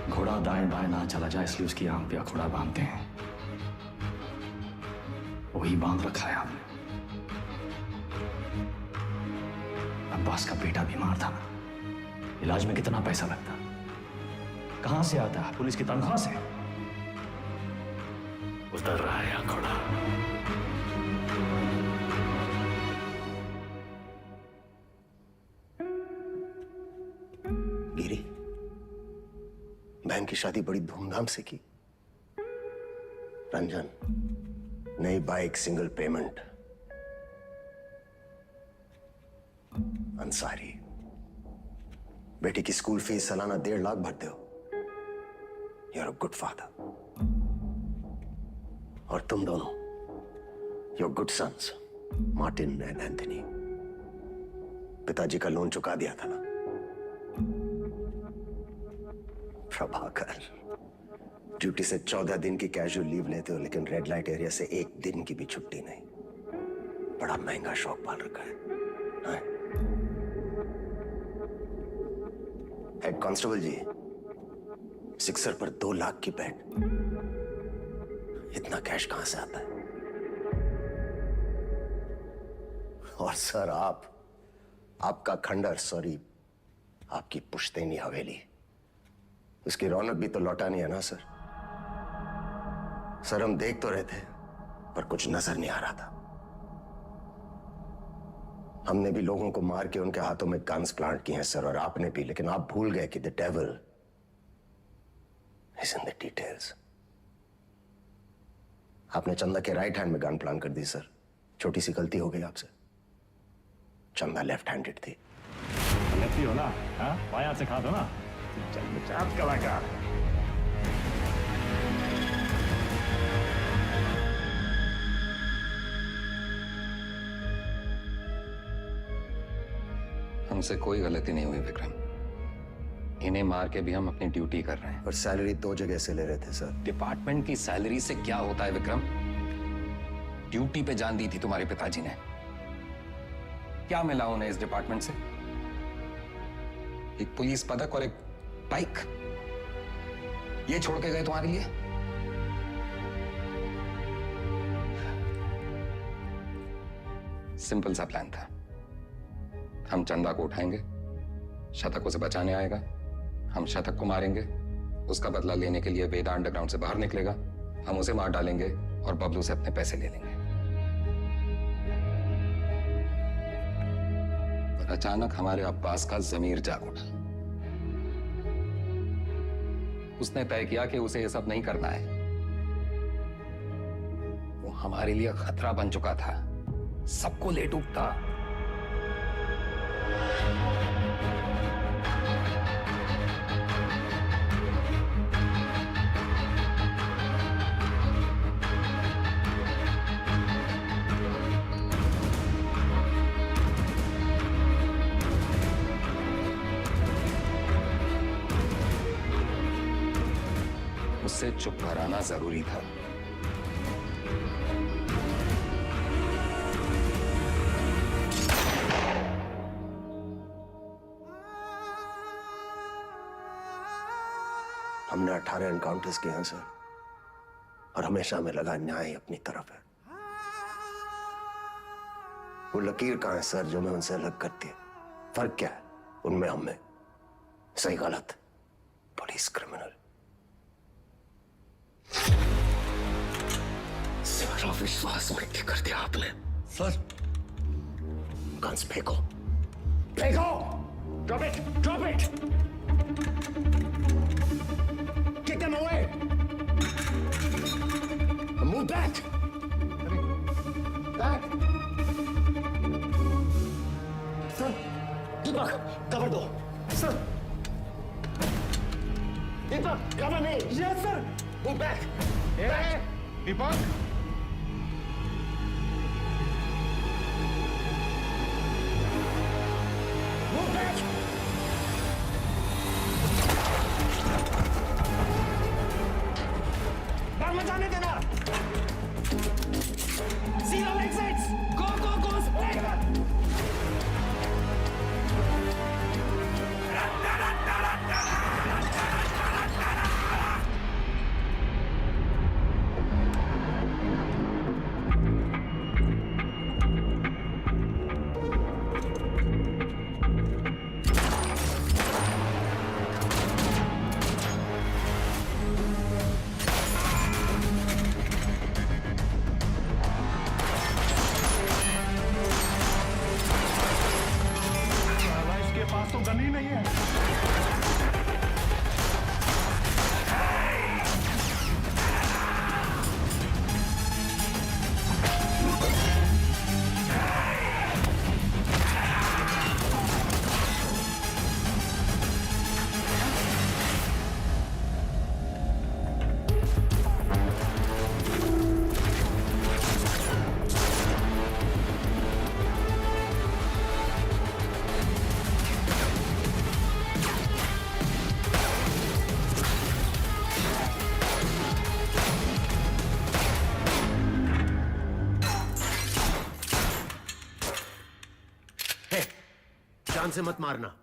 घोड़ा दाएं बाएं ना चला जाए इसलिए उसकी आंख पे अखोड़ा बांधते हैं, वही बांध रखा है हमने। अब्बास का बेटा बीमार था ना, इलाज में कितना पैसा लगता, कहां से आता है? पुलिस की तनख्वाह से। उतर रहा है अखोड़ा।
बहन की शादी बड़ी धूमधाम से की। रंजन, नई बाइक, सिंगल पेमेंट। अंसारी, बेटी की स्कूल फीस सालाना 1.5 लाख भरते हो। You are a good father. और तुम दोनों, your good sons, Martin and Anthony. पिताजी का लोन चुका दिया था ना। प्रभाकर, ड्यूटी से 14 दिन की कैजुअल लीव लेते हो, लेकिन रेड लाइट एरिया से 1 दिन की भी छुट्टी नहीं। बड़ा महंगा शौक पाल रखा है। हेड कांस्टेबल जी, सिक्सर पर 2 लाख की बेट। इतना कैश कहां से आता है? और सर, आपका खंडर, सॉरी, आपकी पुश्तैनी हवेली, उसकी रौनक भी तो लौटानी है ना सर। सर, हम देख तो रहे थे, पर कुछ नजर नहीं आ रहा था। हमने भी लोगों को मार के उनके हाथों में गन्स प्लांट किए हैं सर, और आपने भी, लेकिन आप भूल गए कि the devil is in the details. आपने चंदा के राइट हैंड में गन प्लांट कर दी सर। छोटी सी गलती हो गई आपसे। चंदा लेफ्ट हैंडेड थी।
लेती हो ना? हाँ, बायां से खा दो ना। चाप कलाकार।
हमसे कोई गलती नहीं हुई विक्रम। इन्हें मार के भी हम अपनी ड्यूटी कर रहे हैं।
और सैलरी 2 जगह से ले रहे थे सर।
डिपार्टमेंट की सैलरी से क्या होता है विक्रम? ड्यूटी पे जान दी थी तुम्हारे पिताजी ने। क्या मिला उन्हें इस डिपार्टमेंट से? एक पुलिस पदक और एक बाइक, ये छोड़ के गए तुम्हारे लिए? सिंपल सा प्लान था। हम चंदा को उठाएंगे, शतक उसे बचाने आएगा, हम शतक को मारेंगे, उसका बदला लेने के लिए वेदा अंडरग्राउंड से बाहर निकलेगा, हम उसे मार डालेंगे और बबलू से अपने पैसे ले लेंगे। पर अचानक हमारे अब्बास का जमीर जाग उठा। उसने तय किया कि उसे यह सब नहीं करना है। वो हमारे लिए खतरा बन चुका था, सबको ले डूबता। उससे चुप कराना जरूरी था।
हमने 18 एनकाउंटर्स किए हैं सर, और हमेशा हमें लगा न्याय अपनी तरफ है। वो लकीर कहां है सर जो हमें उनसे अलग करती है? फर्क क्या है उनमें हम में? सही गलत, पुलिस क्रिमिनल। सारा विश्वास मिट्टी कर दिया आपने सर। गन्स फेंको, फेंको। Drop it, drop it. Kick them away. Move back. Back. Sir, Deepak, cover दो. Sir. Deepak, cover me. Yes, sir. Move back. Hey, Deepak. Move back. जाने देना। Zero exits. Go, go, go. जान से मत मारना।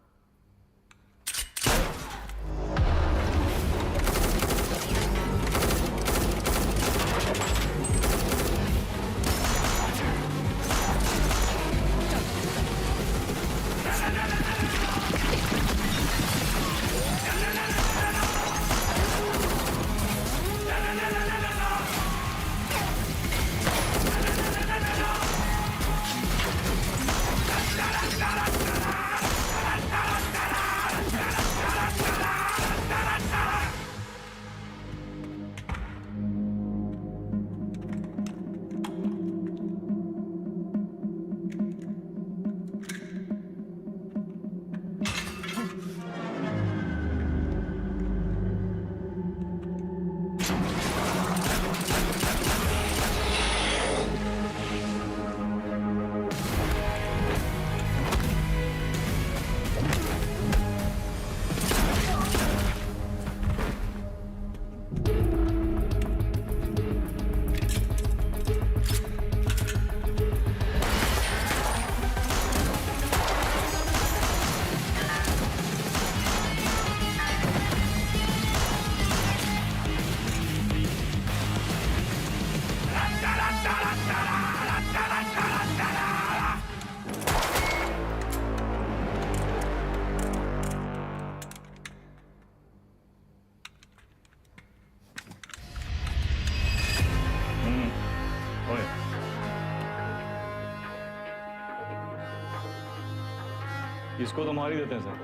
इसको तो मार ही देते हैं सर।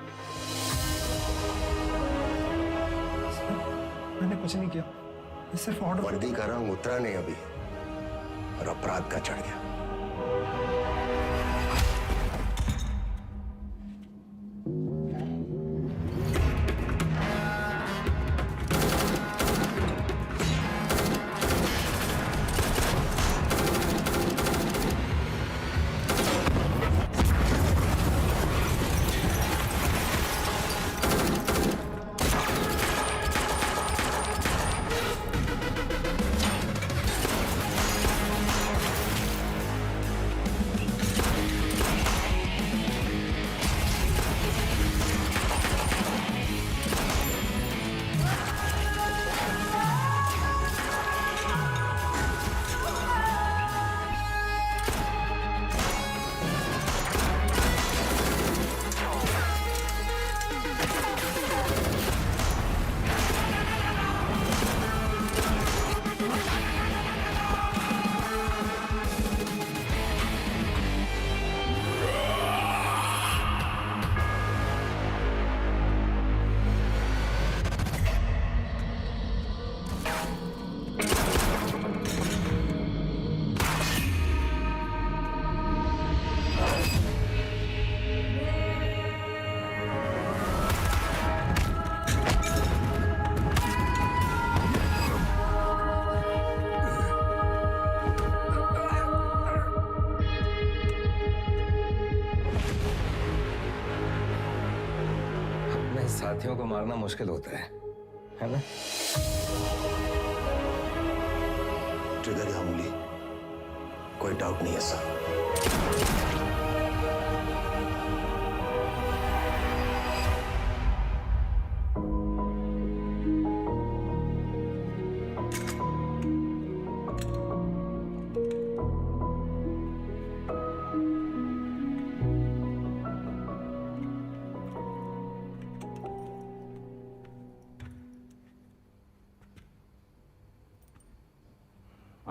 मैंने कुछ नहीं किया, सिर्फ ऑर्डर।
वर्दी का रंग उतरा नहीं अभी और अपराध का चढ़ गया।
साथियों को मारना मुश्किल होता है ना?
ट्रिगर या उंगली, कोई डाउट नहीं है सर।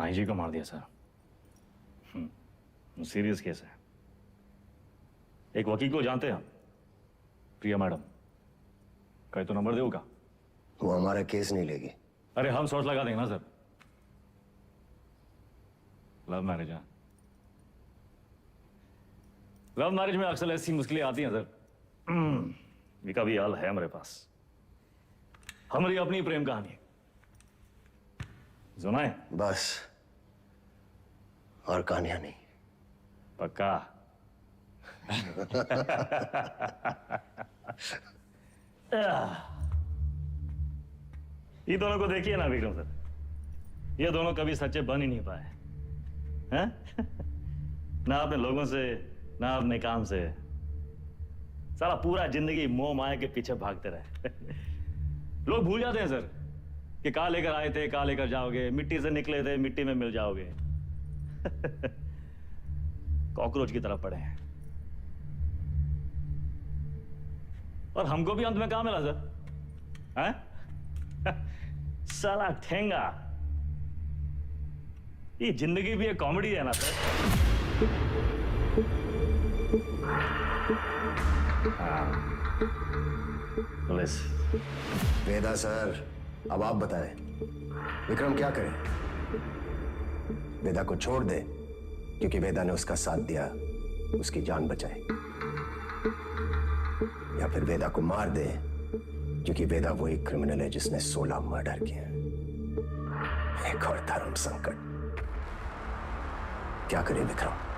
आईजी को मार दिया सर। सीरियस केस है। एक वकील को जानते हैं हम, प्रिया मैडम। कहीं तो नंबर देगा।
वो हमारा केस नहीं लेगी।
अरे हम शॉर्ट लगा देंगे ना सर। लव मैरिज है। लव मैरिज में अक्सर ऐसी मुश्किलें आती हैं सर। इसका भी हाल है हमारे पास। हमारी अपनी प्रेम कहानी सुनाए
बस, और कहानियां नहीं।
पक्का? ये दोनों को देखिए ना विक्रम सर, ये दोनों कभी सच्चे बन ही नहीं पाए हैं? ना अपने लोगों से, ना अपने काम से। सारा पूरा जिंदगी मोह माया के पीछे भागते रहे। लोग भूल जाते हैं सर कि कहाँ लेकर आए थे, कहाँ लेकर जाओगे, मिट्टी से निकले थे, मिट्टी में मिल जाओगे। कॉकरोच की तरह पड़े हैं। और हमको भी अंत में कहाँ मिला सर? हैं? साला ठेंगा। ये जिंदगी भी एक कॉमेडी है ना सर। पुलिस।
वेदा सर, अब आप बताएं, विक्रम क्या करे? वेदा को छोड़ दे क्योंकि वेदा ने उसका साथ दिया, उसकी जान बचाई, या फिर वेदा को मार दे क्योंकि वेदा वही क्रिमिनल है जिसने 16 मर्डर किए। एक और धर्म संकट। क्या करे विक्रम?